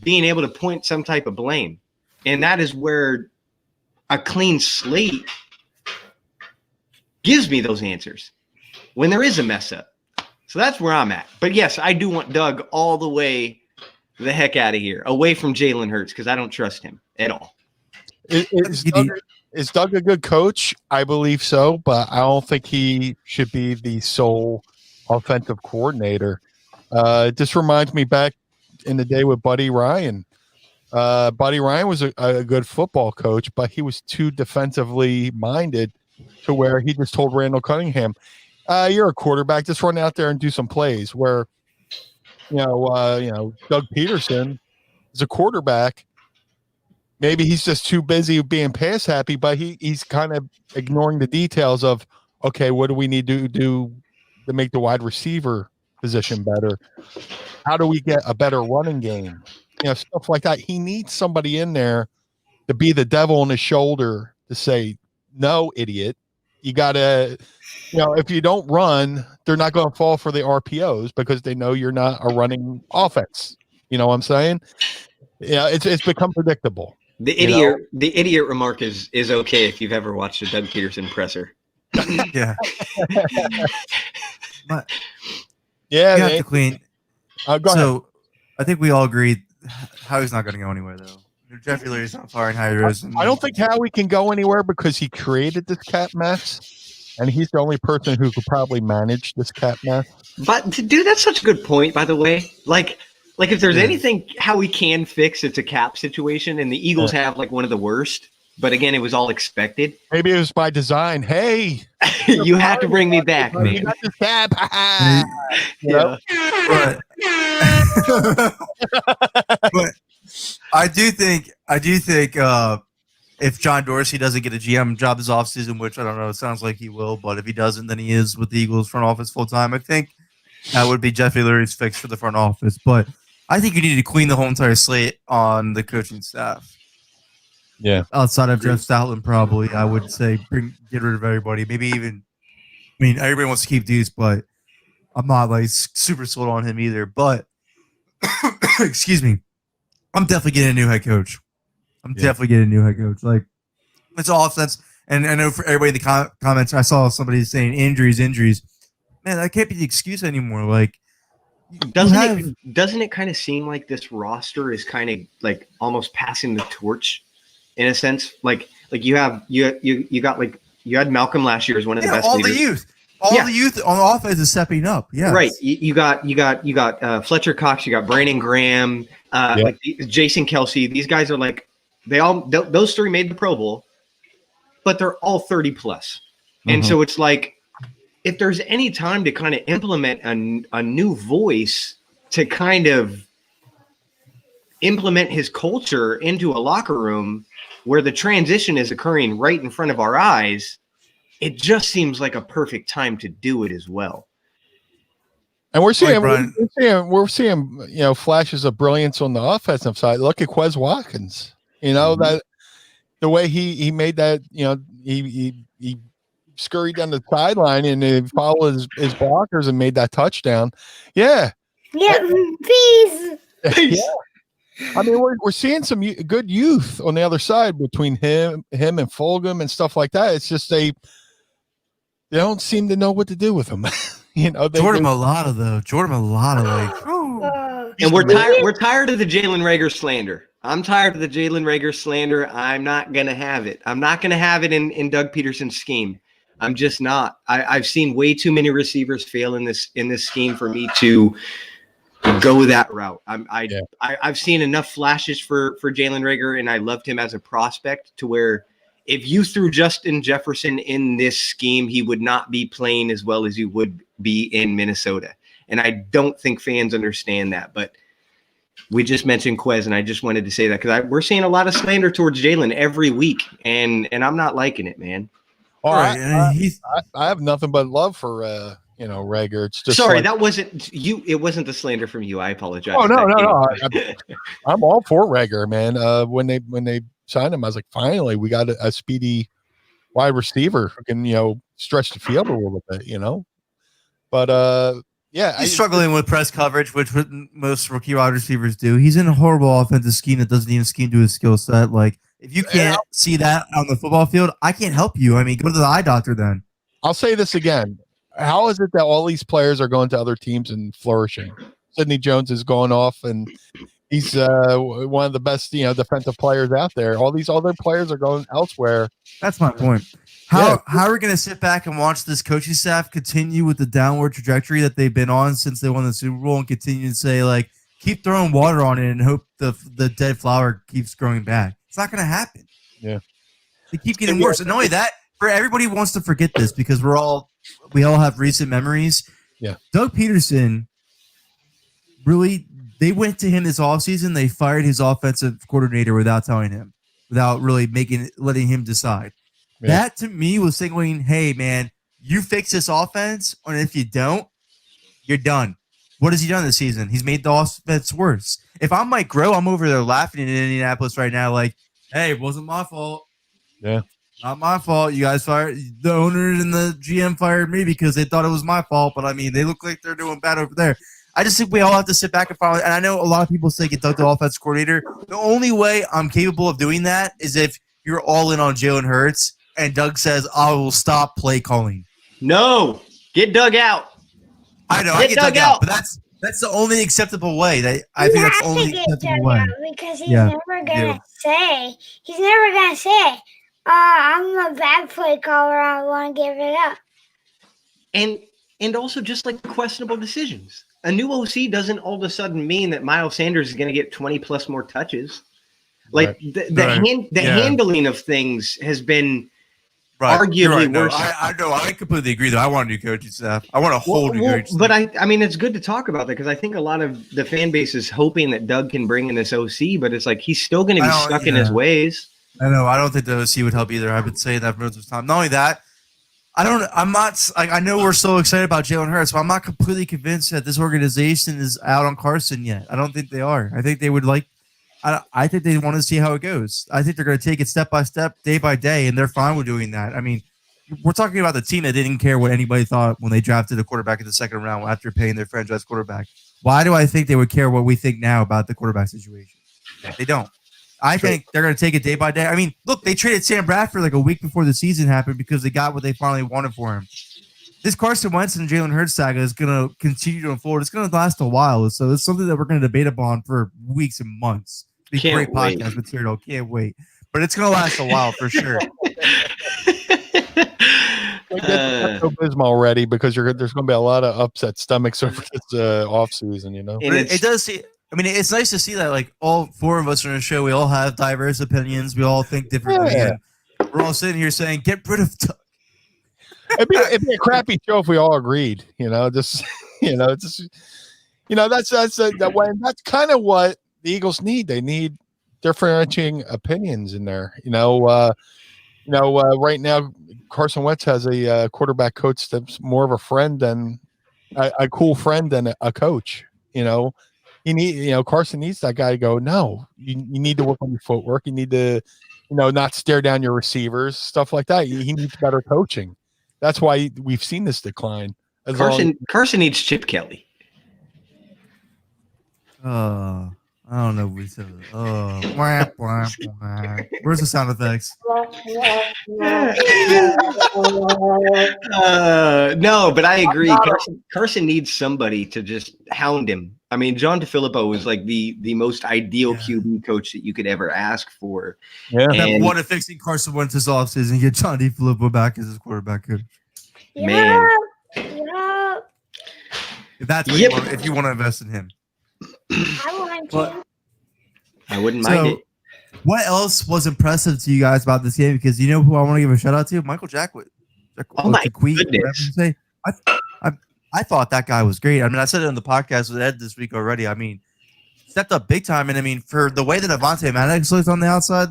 being able to point some type of blame. And that is where a clean slate gives me those answers when there is a mess up. So that's where I'm at. But yes, I do want Doug all the way the heck out of here, away from Jalen Hurts, because I don't trust him at all. Is Doug a good coach? I believe so, but I don't think he should be the sole offensive coordinator. It just reminds me back in the day with Buddy Ryan. Buddy Ryan was a good football coach, but he was too defensively minded to where he just told Randall Cunningham, you're a quarterback, just run out there and do some plays. Where, Doug Peterson is a quarterback. Maybe he's just too busy being pass happy, but he's kind of ignoring the details of, okay, what do we need to do to make the wide receiver position better? How do we get a better running game? Stuff like that. He needs somebody in there to be the devil on his shoulder to say, no, idiot. You got to, if you don't run, they're not going to fall for the RPOs because they know you're not a running offense. You know what I'm saying? Yeah, it's become predictable. The idiot remark is okay if you've ever watched a Doug Peterson presser. Yeah. But yeah, you have to clean. Go ahead. I think we all agreed Howie's not going to go anywhere, though. Jeffrey Leary's not firing Howie Roseman. I don't think Howie can go anywhere because he created this cap mess, and he's the only person who could probably manage this cap mess. But dude, that's such a good point, by the way. Like if there's anything Howie can fix, it's a cap situation, and the Eagles have like one of the worst. But again, it was all expected. Maybe it was by design. Hey, you have to bring me back, man. You got this cap. But I do think if John Dorsey doesn't get a GM job this offseason, which I don't know, it sounds like he will, but if he doesn't, then he is with the Eagles front office full time. I think that would be Jeffrey Leary's fix for the front office. But I think you need to clean the whole entire slate on the coaching staff. Yeah. Outside of Jeff Stoutland, probably, I would say get rid of everybody. Maybe even, everybody wants to keep Deuce, but I'm not like super sold on him either. But excuse me, I'm definitely getting a new head coach. Like, it's offense, and I know for everybody in the comments, I saw somebody saying injuries. Man, that can't be the excuse anymore. Like, doesn't it kind of seem like this roster is kind of like almost passing the torch, in a sense? Like you had Malcolm last year as one of the best all leaders. the youth. The youth on offense is stepping up. Yeah, right. You got Fletcher Cox. You got Brandon Graham. Like Jason Kelsey. These guys are like those three made the Pro Bowl, but they're all 30 plus. And so it's like, if there's any time to kind of implement a new voice to kind of implement his culture into a locker room where the transition is occurring right in front of our eyes, it just seems like a perfect time to do it as well. And we're seeing flashes of brilliance on the offensive side. Look at Quez Watkins. That the way he made that, he scurried down the sideline and he followed his blockers and made that touchdown. Yeah. Yeah, peace. Yeah. We're seeing some good youth on the other side between him and Fulgham and stuff like that. It's just they don't seem to know what to do with him. Jordan Mailata, and we're tired of the Jalen Reagor slander. I'm tired of the Jalen Reagor slander. I'm not gonna have it. I'm not gonna have it in Doug Peterson's scheme. I'm just not. I've seen way too many receivers fail in this scheme for me to go that route. I've seen enough flashes for Jalen Reagor, and I loved him as a prospect to where if you threw Justin Jefferson in this scheme, he would not be playing as well as he would be in Minnesota. And I don't think fans understand that. But we just mentioned Quez, and I just wanted to say that because we're seeing a lot of slander towards Jalen every week, and I'm not liking it, man. All right, I have nothing but love for Reagor. It's just sorry, that wasn't you. It wasn't the slander from you. I apologize. Oh no. I'm all for Reagor, man. When they signed him, I was like, finally, we got a speedy wide receiver who can stretch the field a little bit, But he's struggling with press coverage, which most rookie wide receivers do. He's in a horrible offensive scheme that doesn't even scheme to his skill set. Like, if you can't see that on the football field, I can't help you. Go to the eye doctor then. I'll say this again. How is it that all these players are going to other teams and flourishing? Sidney Jones is going off, and he's one of the best, defensive players out there. All these other players are going elsewhere. That's my point. How are we going to sit back and watch this coaching staff continue with the downward trajectory that they've been on since they won the Super Bowl and continue to say, like, keep throwing water on it and hope the dead flower keeps growing back? It's not going to happen. Yeah. They keep getting worse. And not only that, for everybody who wants to forget this because we all have recent memories. Yeah. Doug Peterson, really, they went to him this offseason. They fired his offensive coordinator without telling him, without really letting him decide. Yeah. That to me was signaling, hey, man, you fix this offense, and if you don't, you're done. What has he done this season? He's made the offense worse. If I'm Mike Groh, I'm over there laughing in Indianapolis right now like, hey, it wasn't my fault. Yeah. Not my fault. You guys fired the owners and the GM fired me because they thought it was my fault. But, I mean, they look like they're doing bad over there. I just think we all have to sit back and follow. And I know a lot of people say get Doug the offense coordinator. The only way I'm capable of doing that is if you're all in on Jalen Hurts and Doug says, I will stop play calling. No, get Doug out. I know, I get Doug out, but that's the only acceptable way. I think that's the only acceptable way. Because he's never gonna say, I'm a bad play caller, I want to give it up. And also just like questionable decisions. A new OC doesn't all of a sudden mean that Miles Sanders is going to get 20 plus more touches. Like the handling of things has been arguably worse. I know. I completely agree. Though I want a new coaching staff. I want a whole new coaching staff. But I mean, it's good to talk about that because I think a lot of the fan base is hoping that Doug can bring in this OC, but it's like he's still going to be stuck in his ways. I know. I don't think the OC would help either. I've been saying that for most of the time. Not only that, I know we're so excited about Jalen Hurts, but I'm not completely convinced that this organization is out on Carson yet. I don't think they are. I think they would I think they want to see how it goes. I think they're going to take it step by step, day by day, and they're fine with doing that. I mean, we're talking about the team that didn't care what anybody thought when they drafted a quarterback in the second round after paying their franchise quarterback. Why do I think they would care what we think now about the quarterback situation? They don't. I think they're going to take it day by day. I mean, look, they traded Sam Bradford like a week before the season happened because they got what they finally wanted for him. This Carson Wentz and Jalen Hurts saga is going to continue to unfold. It's going to last a while. So it's something that we're going to debate upon for weeks and months. Be great podcast material. Can't wait. But it's going to last a while for sure. Abysmal already because there's going to be a lot of upset stomachs over this offseason, you know? It does see. I mean, it's nice to see that, like, all four of us on the show, we all have diverse opinions. We all think differently. Yeah. And we're all sitting here saying, get rid of Doug. It'd be a crappy show if we all agreed, you know, that's kind of what the Eagles need. They need differentiating opinions in there. Right now, Carson Wentz has a quarterback coach that's more of a friend than a cool friend than a coach, you know. Carson needs that guy to go, no, you need to work on your footwork. You need to, not stare down your receivers, stuff like that. He needs better coaching. That's why we've seen this decline. Carson needs Chip Kelly. I don't know what we said. Where's the sound effects? No, but I agree. Carson needs somebody to just hound him. I mean, John DeFilippo was like the most ideal QB coach that you could ever ask for. Yeah, that wanted fixing Carson Wentz's offseason and get John DeFilippo back as his quarterback coach. Man, if you want to invest in him, I wouldn't mind it. What else was impressive to you guys about this game? Because you know who I want to give a shout out to? Michael Jackwit. Oh my goodness! I thought that guy was great. I mean, I said it on the podcast with Ed this week already. I mean, stepped up big time. And I mean, for the way that Avonte Maddox looked on the outside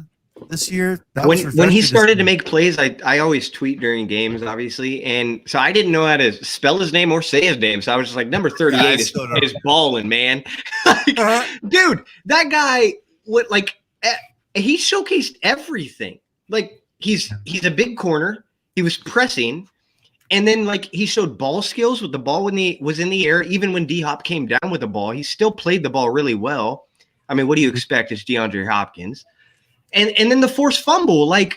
this year, when he started to make plays, I always tweet during games, obviously, and so I didn't know how to spell his name or say his name. So I was just like, number 38 is balling, man. Dude, that guy he showcased everything. Like he's a big corner. He was pressing. And then, he showed ball skills with the ball when he was in the air. Even when D-Hop came down with the ball, he still played the ball really well. I mean, what do you expect? It's DeAndre Hopkins. And then the forced fumble, he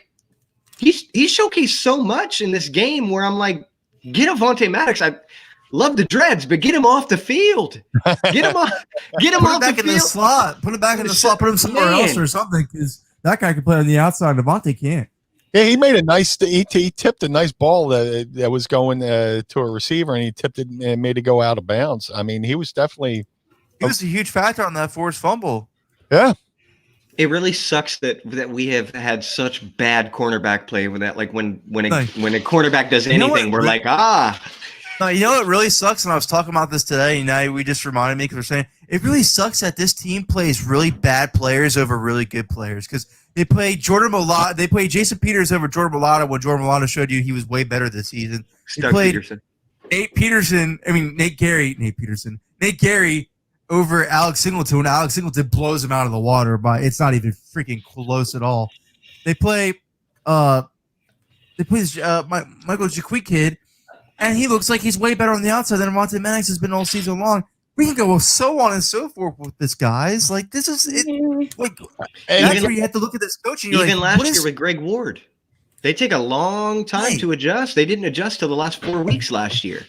showcased so much in this game where I'm like, get Avonte Maddox. I love the dreads, but get him off the field. Get him off. Get him off the field. In the slot. Put him back in the slot. Put him somewhere else or something because that guy can play on the outside. Avonte can't. Yeah, he made a nice. He tipped a nice ball that was going to a receiver, and he tipped it and made it go out of bounds. I mean, he was definitely. He was a huge factor on that forced fumble. Yeah. It really sucks that we have had such bad cornerback play with that. Like when a cornerback does anything, we're like, No, you know what really sucks? And I was talking about this today, and now we just reminded me because we're saying it really sucks that this team plays really bad players over really good players because they play Jordan Mailata. They play Jason Peters over Jordan Mailata when Jordan Mailata showed you he was way better this season. They played Nate Peterson over Alex Singleton when Alex Singleton blows him out of the water. But it's not even freaking close at all. They play Michael Jaquet kid. And he looks like he's way better on the outside than Monte Maddox has been all season long. We can go so on and so forth with this, guys. Like, this is it. Like, that's where you have to look at this coaching. Even last year with Greg Ward, they take a long time to adjust. They didn't adjust till the last 4 weeks last year.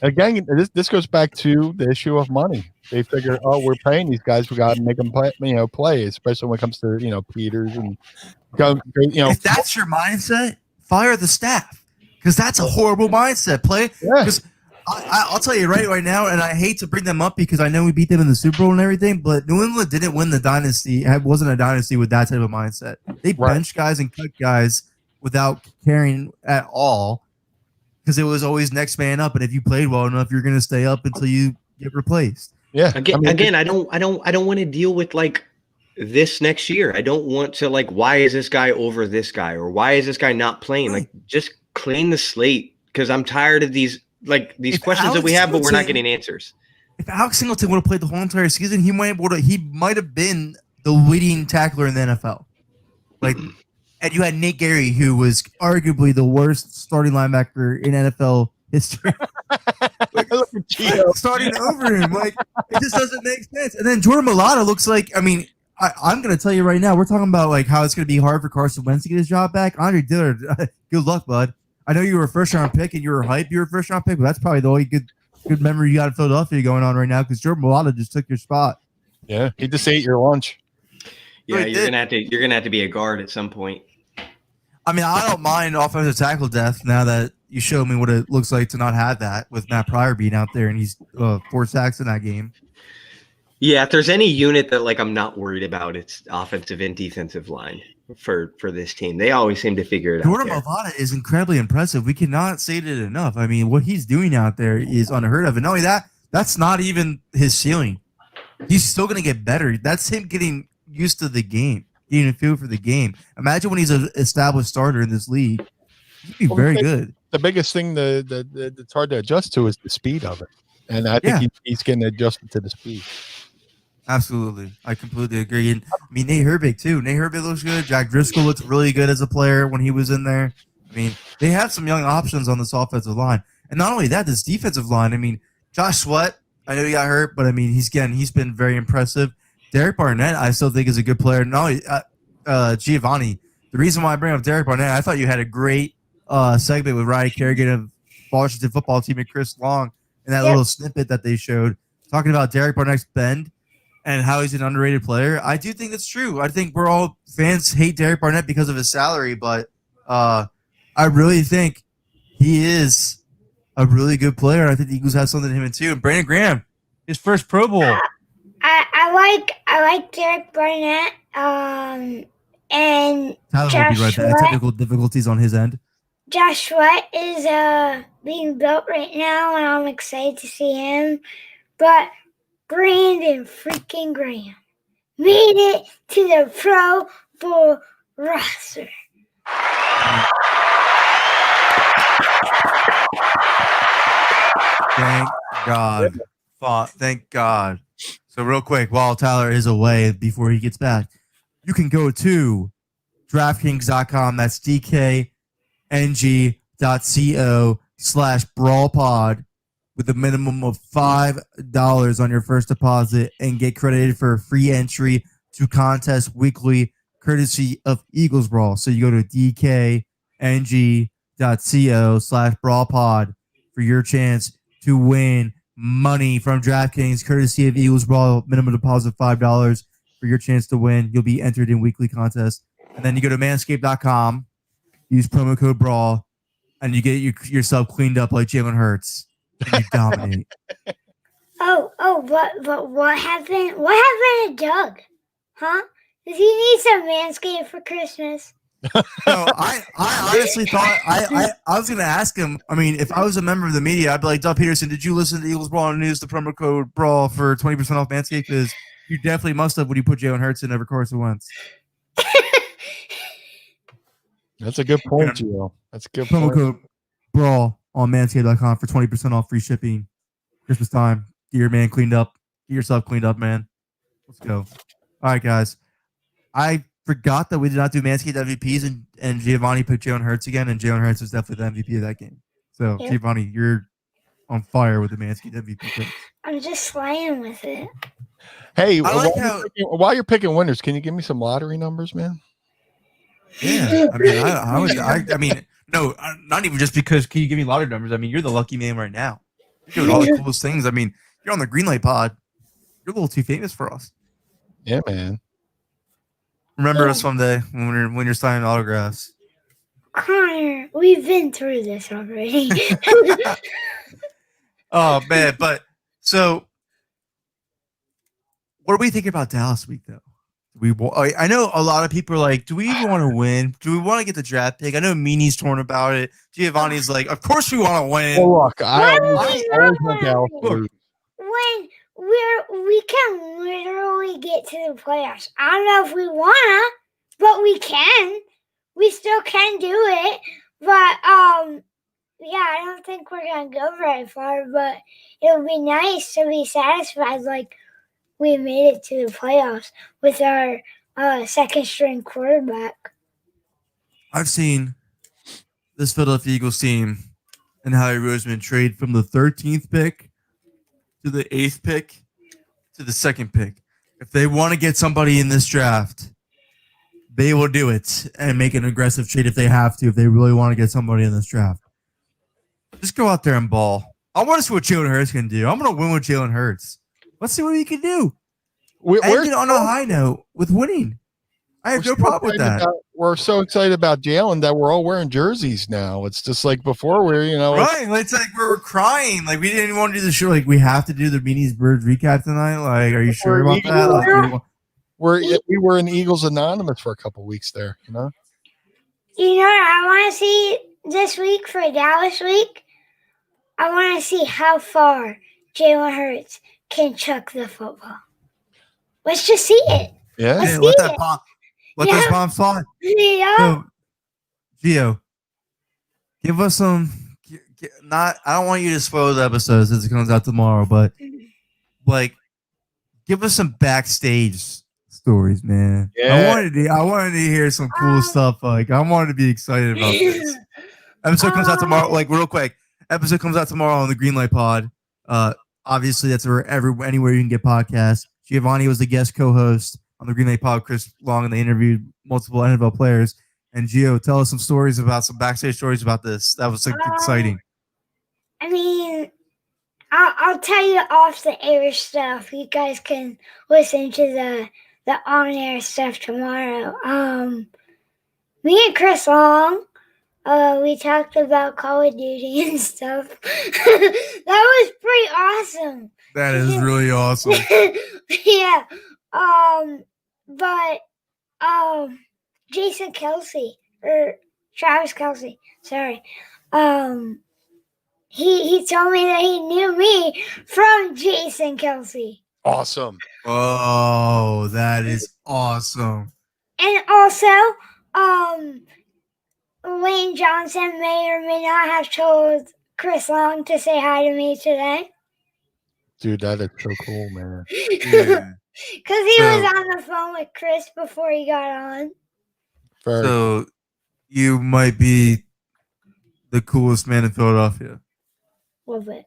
Again, this goes back to the issue of money. They figure, we're paying these guys. We got to make them play, especially when it comes to Peters and go. If that's your mindset, fire the staff. Because that's a horrible mindset play. Because I'll tell you right now, and I hate to bring them up because I know we beat them in the Super Bowl and everything, but New England didn't win the dynasty. It wasn't a dynasty with that type of mindset. They benched guys and cut guys without caring at all because it was always next man up. And if you played well enough, you're going to stay up until you get replaced. Yeah. Again, I don't want to deal with like this next year. I don't want to like, why is this guy over this guy or why is this guy not playing? Like, just clean the slate because I'm tired of these questions that we have, but we're not getting answers. If Alex Singleton would have played the whole entire season, he might have been the leading tackler in the NFL. Like, and you had Nate Gary, who was arguably the worst starting linebacker in NFL history. Starting over him, like it just doesn't make sense. And then Jordan Mailata looks like, I mean, I'm going to tell you right now, we're talking about like how it's going to be hard for Carson Wentz to get his job back. Andre Dillard, good luck, bud. I know you were a first-round pick and you were hyped. You were a first-round pick, but that's probably the only good memory you got of Philadelphia going on right now because Jordan Mailata just took your spot. Yeah, he just ate your lunch. Yeah, you're gonna have to be a guard at some point. I mean, I don't mind offensive tackle depth now that you showed me what it looks like to not have that with Matt Pryor being out there and he's 4 sacks in that game. Yeah, if there's any unit that like I'm not worried about, it's offensive and defensive line for this team. They always seem to figure it out. Jordan Mailata is incredibly impressive. We cannot say it enough. I mean, what he's doing out there is unheard of. And not only that, that's not even his ceiling. He's still going to get better. That's him getting used to the game, getting a feel for the game. Imagine when he's an established starter in this league. He'd be very good. The biggest thing that's hard to adjust to is the speed of it. And I think he's getting adjusted to the speed. Absolutely. I completely agree. And I mean, Nate Herbig, too. Nate Herbig looks good. Jack Driscoll looks really good as a player when he was in there. I mean, they have some young options on this offensive line. And not only that, this defensive line. I mean, Josh Sweat, I know he got hurt, but I mean, he's been very impressive. Derek Barnett, I still think is a good player. Not only Giovanni. The reason why I bring up Derek Barnett, I thought you had a great segment with Ryan Kerrigan of Washington football team and Chris Long in that little snippet that they showed, talking about Derek Barnett's bend and how he's an underrated player. I do think that's true. I think we're all fans hate Derek Barnett because of his salary, but I really think he is a really good player. I think the Eagles have something in him too. And Brandon Graham, his first Pro Bowl. I like Derek Barnett. And Tyler Josh will be right back. Technical difficulties on his end. Josh Sweat is being built right now, and I'm excited to see him. But Brandon freaking Graham made it to the Pro Bowl roster. Thank God. Thank God. So real quick, while Tyler is away, before he gets back, you can go to DraftKings.com. That's DKNG.co/brawlpod with a minimum of $5 on your first deposit and get credited for a free entry to contest weekly courtesy of Eagles Brawl. So you go to DKNG.co/brawlpod for your chance to win money from DraftKings courtesy of Eagles Brawl. Minimum deposit $5 for your chance to win. You'll be entered in weekly contests. And then you go to manscaped.com use promo code Brawl, and you get yourself cleaned up like Jalen Hurts, and you dominate. But what happened? What happened to Doug? Huh? Does he need some Manscaped for Christmas? No, I honestly thought I was gonna ask him. I mean, if I was a member of the media, I'd be like, Doug Peterson, did you listen to Eagles Brawl on the news? The promo code Brawl for 20% off Manscaped, because you definitely must have when you put Jalen Hurts in over Carson Wentz. That's a good point, Gio. That's a good Promo point. code Brawl on Manscaped.com for 20% off free shipping. Christmas time. Get your man cleaned up. Get yourself cleaned up, man. Let's go. All right, guys. I forgot that we did not do Manscaped MVPs, and Giovanni picked Jalen Hurts again, and Jalen Hurts was definitely the MVP of that game. So, Yep. Giovanni, you're on fire with the Manscaped MVP picks. I'm just slaying with it. Hey, I while you're picking winners, can you give me some lottery numbers, man? Yeah, I mean, I mean, no, not even just because. Can you give me lottery numbers? I mean, you're the lucky man right now. You're doing all the coolest things. I mean, you're on the Greenlight Pod. You're a little too famous for us. Yeah, man. Remember us someday when you're signing autographs. Connor, we've been through this already. Oh man, but so what do we think about Dallas week though? I know a lot of people are like, do we even want to win? Do we want to get the draft pick? I know Meanie's torn about it. Giovanni's like, of course we want to win. Well, look, I Why would always we want not Dallas to win? lose. When we can literally get to the playoffs. I don't know if we wanna, but we can. We still can do it. But yeah, I don't think we're gonna go very far, but it would be nice to be satisfied like we made it to the playoffs with our second string quarterback. I've seen this Philadelphia Eagles team and Howie Roseman trade from the 13th pick to the 8th pick to the 2nd pick. If they want to get somebody in this draft, they will do it and make an aggressive trade if they have to, if they really want to get somebody in this draft. Just go out there and ball. I want to see what Jalen Hurts can do. I'm going to win with Jalen Hurts. Let's see what he can do. We're End it on a high note with winning. I have no problem with that. We're so excited about Jalen that we're all wearing jerseys now. It's just like before we're, Right. It's like we're crying. Like we didn't even want to do the show. Like we have to do the Meanies Birds recap tonight. Like, are you sure about that? Like, we were in Eagles Anonymous for a couple weeks there, You know what I want to see this week for Dallas week? I want to see how far Jalen Hurts can chuck the football. Let's just see it. Yeah. Let's Yeah, see let that it. bomb. Let those bombs fly. Yeah. So, Gio, give us some. I don't want you to spoil the episode since it comes out tomorrow, but like, give us some backstage stories, man. Yeah. I wanted to hear some cool stuff. Like, I wanted to be excited about this. Episode comes out tomorrow. Like, real quick. Episode comes out tomorrow on the Greenlight Pod. Obviously, that's anywhere you can get podcasts. Giovanni was the guest co-host on the Greenlight Pod. Chris Long, and they interviewed multiple NFL players. And Gio, tell us some stories about some backstage stories about this. That was exciting. I mean, I'll tell you off the air stuff. You guys can listen to the on air stuff tomorrow. Me and Chris Long, we talked about Call of Duty and stuff. That was pretty awesome. That is really awesome. Yeah. But Jason Kelsey or Travis Kelsey, sorry. He told me that he knew me from Jason Kelsey. Awesome. Oh, that is awesome. And also, Lane Johnson may or may not have told Chris Long to say hi to me today. Dude, that is so cool, man. Yeah. Because he was on the phone with Chris before he got on. So you might be the coolest man in Philadelphia. A little bit.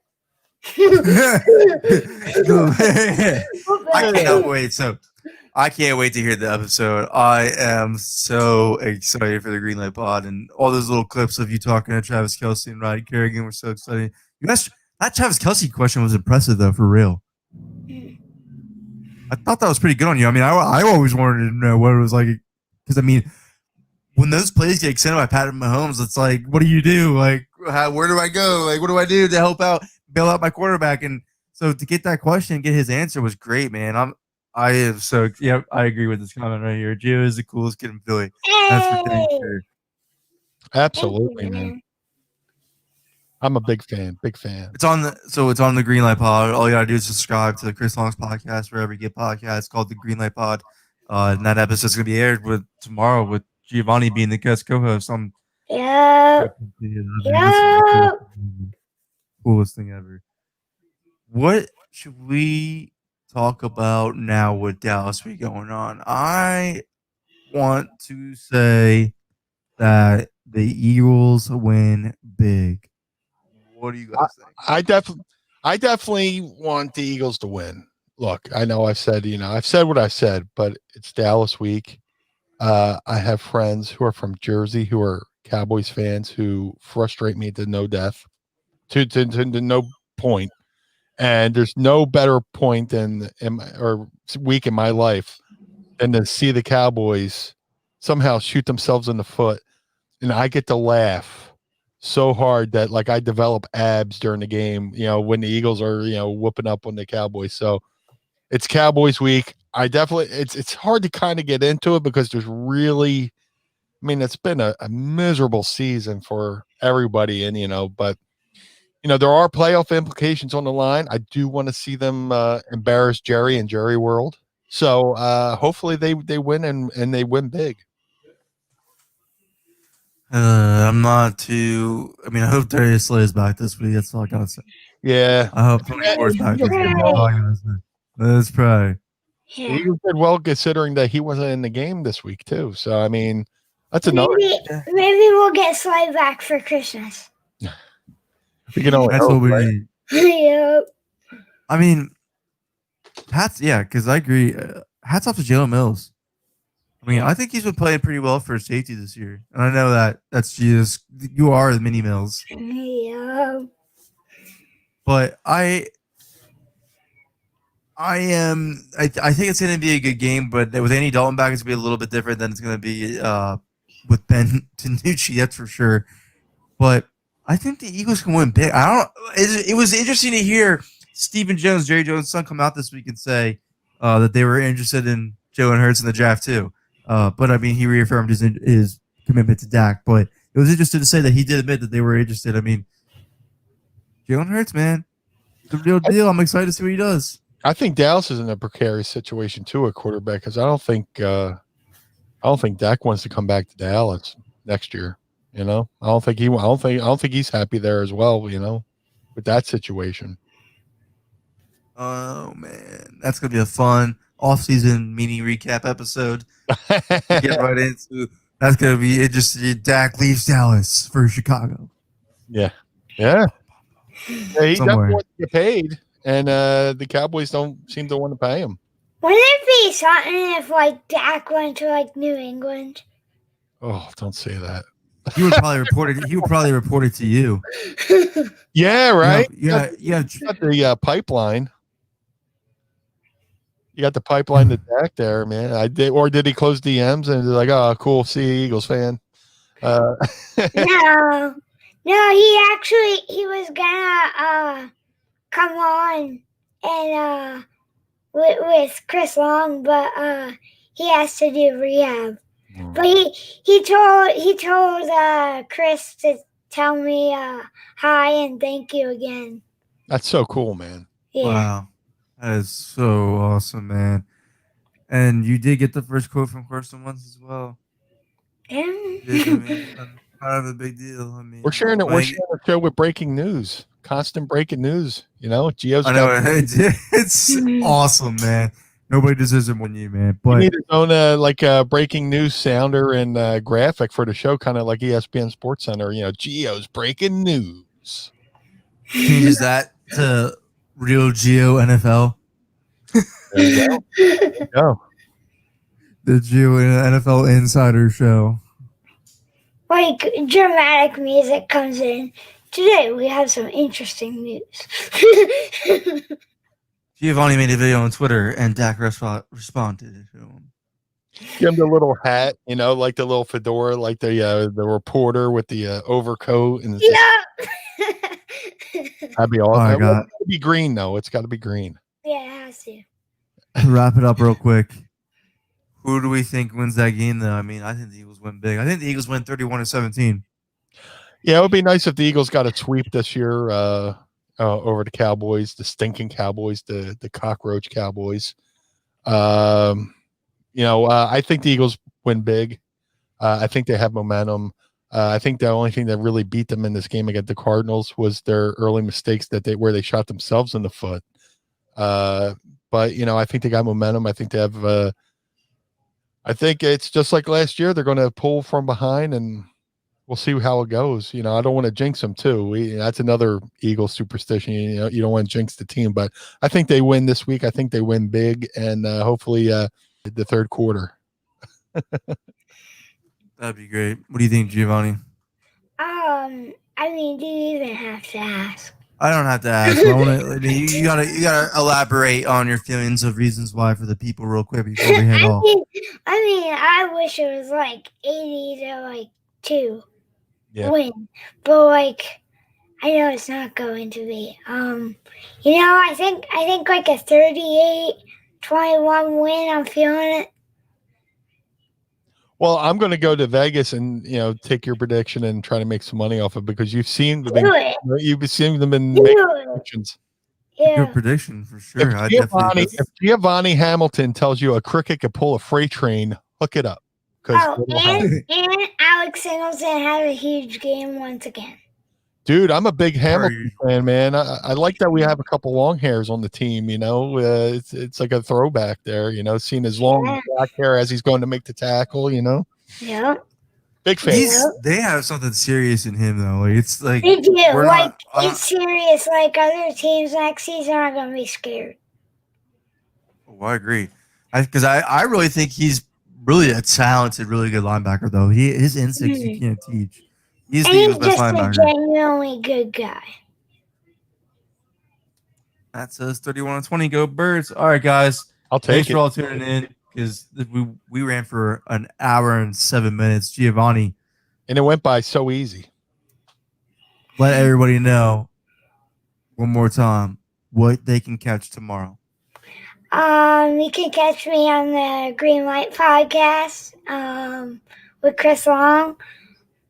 I cannot wait. So I can't wait to hear the episode. I am so excited for the Greenlight Pod and all those little clips of you talking to Travis Kelsey and Roddy Kerrigan were so exciting. That Travis Kelsey question was impressive though, for real. I thought that was pretty good on you. I mean, I always wanted to know what it was like, because I mean, when those plays get extended by Patrick Mahomes, it's like, what do you do? Like, where do I go? Like, what do I do to help out, bail out my quarterback? And so to get that question, get his answer was great, man. I agree with this comment right here. Gio is the coolest kid in Philly. That's for dang sure. Absolutely, man. I'm a big fan. It's on the Greenlight Pod. All you gotta do is subscribe to Chris Long's podcast wherever you get podcasts. It's called the Greenlight Pod. And that episode's gonna be aired tomorrow with Giovanni being the guest co-host. Yeah. Coolest thing ever. What should we talk about now with Dallas Week going on? I want to say that the Eagles win big. What do you guys think? I definitely want the Eagles to win. Look, I know I've said what I said, but it's Dallas Week. I have friends who are from Jersey who are Cowboys fans who frustrate me to no death, to no point. And there's no better point week in my life than to see the Cowboys somehow shoot themselves in the foot, and I get to laugh so hard that like I develop abs during the game, when the Eagles are, whooping up on the Cowboys. So it's Cowboys week. It's hard to kind of get into it because there's really, it's been a miserable season for everybody. And, but there are playoff implications on the line. I do want to see them embarrass Jerry and Jerry World. So hopefully they win and they win big. I'm not too. I hope Darius Slay is back this week. That's all I gotta say. Yeah, I hope 24 is back this week. Let's pray. Yeah. He did well considering that he wasn't in the game this week too. So that's another. Maybe we'll get Slay back for Christmas. That's what we need. Yep. Because I agree. Hats off to Jalen Mills. I think he's been playing pretty well for safety this year, and I know that's just you are the mini Mills. Yeah. But I think it's going to be a good game, but with Andy Dalton back, it's going to be a little bit different than it's going to be with Ben DiNucci, that's for sure. But I think the Eagles can win big. It was interesting to hear Stephen Jones, Jerry Jones' son, come out this week and say that they were interested in Jalen Hurts in the draft too. But he reaffirmed his commitment to Dak. But it was interesting to say that he did admit that they were interested. Jalen Hurts, man, the real deal. I'm excited to see what he does. I think Dallas is in a precarious situation too at quarterback because I don't think Dak wants to come back to Dallas next year. I don't think he's happy there as well. With that situation. Oh man, that's gonna be a fun off-season mini recap episode. Get right into that's gonna be interesting. Dak leaves Dallas for Chicago. Yeah. He definitely wants to get paid, and the Cowboys don't seem to want to pay him. Wouldn't it be something if Dak went to New England? Oh, don't say that. He would probably report it to you. Yeah, right. You got the pipeline. You got the pipeline to Dak there, man. Did he close DMs and like, oh, cool, see you, Eagles fan? No, he was gonna come on and with Chris Long, but he has to do rehab. But he told Chris to tell me hi and thank you again. That's so cool, man. Yeah. Wow. That is so awesome, man. And you did get the first quote from Carson Wentz as well. Yeah. Kind of a big deal. We're sharing a show with breaking news, constant breaking news. Gio's. I know it's awesome, man. Nobody deserves it more than you, man. But you need his own breaking news sounder and graphic for the show, kind of like ESPN Sports Center. Gio's breaking news. Changes that to Real Gio NFL. There you go. The Gio NFL Insider Show. Dramatic music comes in. Today we have some interesting news. Giovanni made a video on Twitter, and Dak responded to him. Give him the little hat, like the little fedora, like the reporter with the overcoat, and Yeah. that'd be all. All right, It's guys. got to be green, though. It's got to be green. Yeah, it has to. To wrap it up real quick, who do we think wins that game, though? I mean, I think the Eagles win big. I think the Eagles win 31-17. Yeah, it would be nice if the Eagles got a sweep this year over the Cowboys, the stinking Cowboys, the cockroach Cowboys. I think the Eagles win big. I think they have momentum. I think the only thing that really beat them in this game against the Cardinals was their early mistakes where they shot themselves in the foot. But I think they got momentum. I think they have. I think it's just like last year. They're going to pull from behind, and we'll see how it goes. I don't want to jinx them too. That's another Eagle superstition. You don't want to jinx the team, but I think they win this week. I think they win big, and hopefully the third quarter. That'd be great. What do you think, Giovanni? I mean, do you even have to ask? I don't have to ask. I want to. You gotta elaborate on your feelings of reasons why for the people real quick before we head off. I wish it was like 80-2 Yeah. win, but I know it's not going to be. I think like a 38-21 win. I'm feeling it. Well, I'm going to go to Vegas and take your prediction and try to make some money off it because you've seen them. You've seen them in predictions. Yeah. Good prediction for sure. If Giovanni Hamilton tells you a cricket could pull a freight train, hook it up. And Alex Singleton had a huge game once again. Dude, I'm a big Hamilton fan, man. I like that we have a couple long hairs on the team. It's like a throwback there. Seeing his long black hair as he's going to make the tackle. Yeah. Big fan. They have something serious in him though. It's like they do. It's serious. Like other teams next season are going to be scared. Oh, I agree. Because I really think he's really a talented, really good linebacker though. His instincts you can't teach. He's the Eagles' best linebacker. He's just a genuinely good guy. That says 31-20. Go Birds. All right, guys. I'll take Thanks for all tuning in because we ran for an hour and 7 minutes. Giovanni. And it went by so easy. Let everybody know one more time what they can catch tomorrow. You can catch me on the Green Light podcast with Chris Long.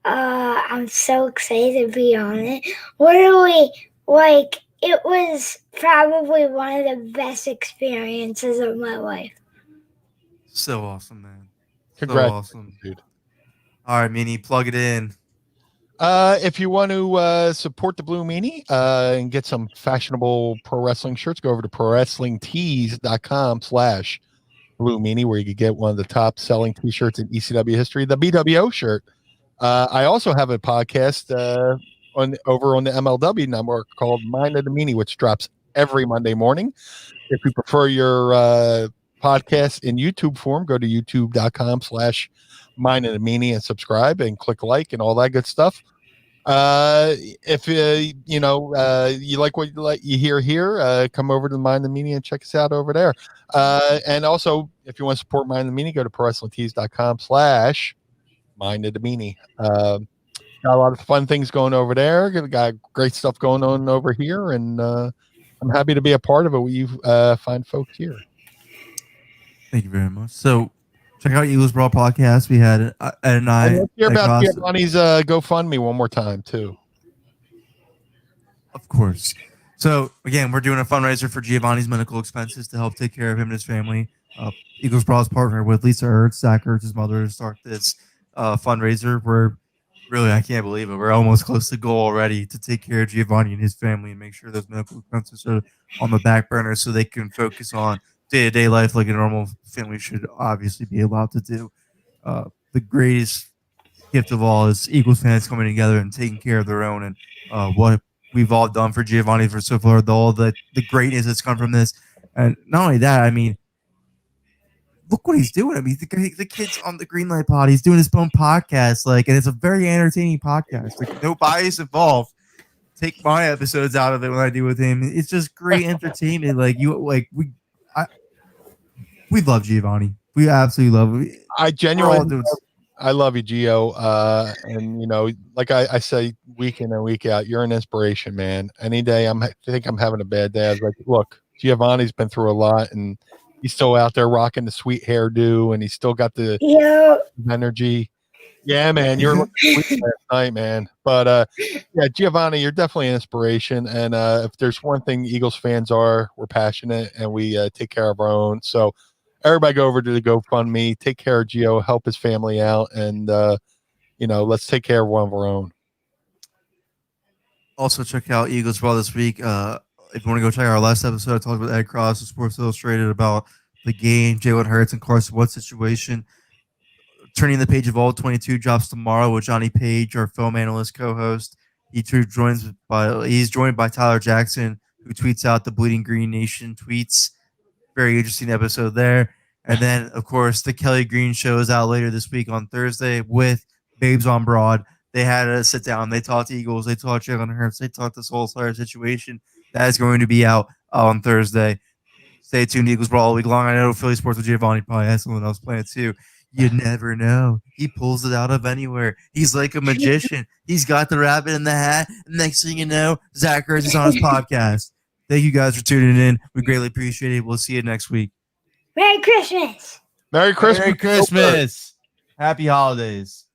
I'm so excited to be on it. Literally, it was probably one of the best experiences of my life. So awesome, man. Congrats, so awesome, dude. All right, Meanie, plug it in. If you want to support the Blue Meanie and get some fashionable pro wrestling shirts, go over to prowrestlingtees.com/Blue Meanie, where you can get one of the top selling t-shirts in ECW history, the BWO shirt. I also have a podcast over on the MLW network called Mind of the Meanie, which drops every Monday morning. If you prefer your podcast in YouTube form, go to youtube.com/Mind of the Meanie and subscribe and click like and all that good stuff. If you like what you hear here, come over to Mind of the Meanie and check us out over there. And also, if you want to support Mind of the Meanie, go to prowrestlingtees.com/Mind of the Meanie. Got a lot of fun things going over there. Got great stuff going on over here, and I'm happy to be a part of it with you fine folks here. Thank you very much. So, check out Eagles Brawl podcast. We had Ed and I. Let's hear about Giovanni's GoFundMe one more time too. Of course. So again, we're doing a fundraiser for Giovanni's medical expenses to help take care of him and his family. Eagles Brawl is partnered with Lisa Ertz, Zach Ertz's mother, to start this fundraiser. Really, I can't believe it. We're almost close to goal already to take care of Giovanni and his family and make sure those medical expenses are on the back burner so they can focus on day-to-day life like a normal family should obviously be allowed to do. The greatest gift of all is Eagles fans coming together and taking care of their own, and what we've all done for Giovanni for so far, all the greatness that's come from this. And not only that, I mean, look what he's doing. I mean, the kid's on the Greenlight Pod. He's doing his own podcast, and it's a very entertaining podcast. No bias involved. Take my episodes out of it when I do with him. It's just great entertainment. We love Giovanni. We absolutely love it. I genuinely, I love you, Gio. And you know, like I say, week in and week out, you're an inspiration, man. Any day I think I'm having a bad day, I was like, look, Giovanni's been through a lot, and he's still out there rocking the sweet hairdo, and he's still got the energy. Yeah, man, you're looking sweet last night, man. But yeah, Giovanni, you're definitely an inspiration. And if there's one thing Eagles fans are, we're passionate and we take care of our own. So everybody go over to the GoFundMe, take care of Gio, help his family out, and you know, let's take care of one of our own. Also, check out Eagles Brawl this week. If you want to go check out our last episode, I talked with Ed Cross of Sports Illustrated about the game, Jalen Hurts and Carson Wentz situation. Turning the Page of All 22 drops tomorrow with Johnny Page, our film analyst co-host. He's joined by Tyler Jackson, who tweets out the Bleeding Green Nation tweets. Very interesting episode there. And then, of course, the Kelly Green show is out later this week on Thursday with Babes on Broad. They had a sit down. They talked Eagles. They talked Jalen Hurts. They talked this whole entire situation. That is going to be out on Thursday. Stay tuned, Eagles Brawl all week long. I know Philly Sports with Giovanni probably has someone else playing it too. You never know. He pulls it out of anywhere. He's like a magician. He's got the rabbit in the hat. Next thing you know, Zach Ertz is on his podcast. Thank you guys for tuning in. We greatly appreciate it. We'll see you next week. Merry Christmas. Merry Christmas. Merry Christmas. Happy holidays.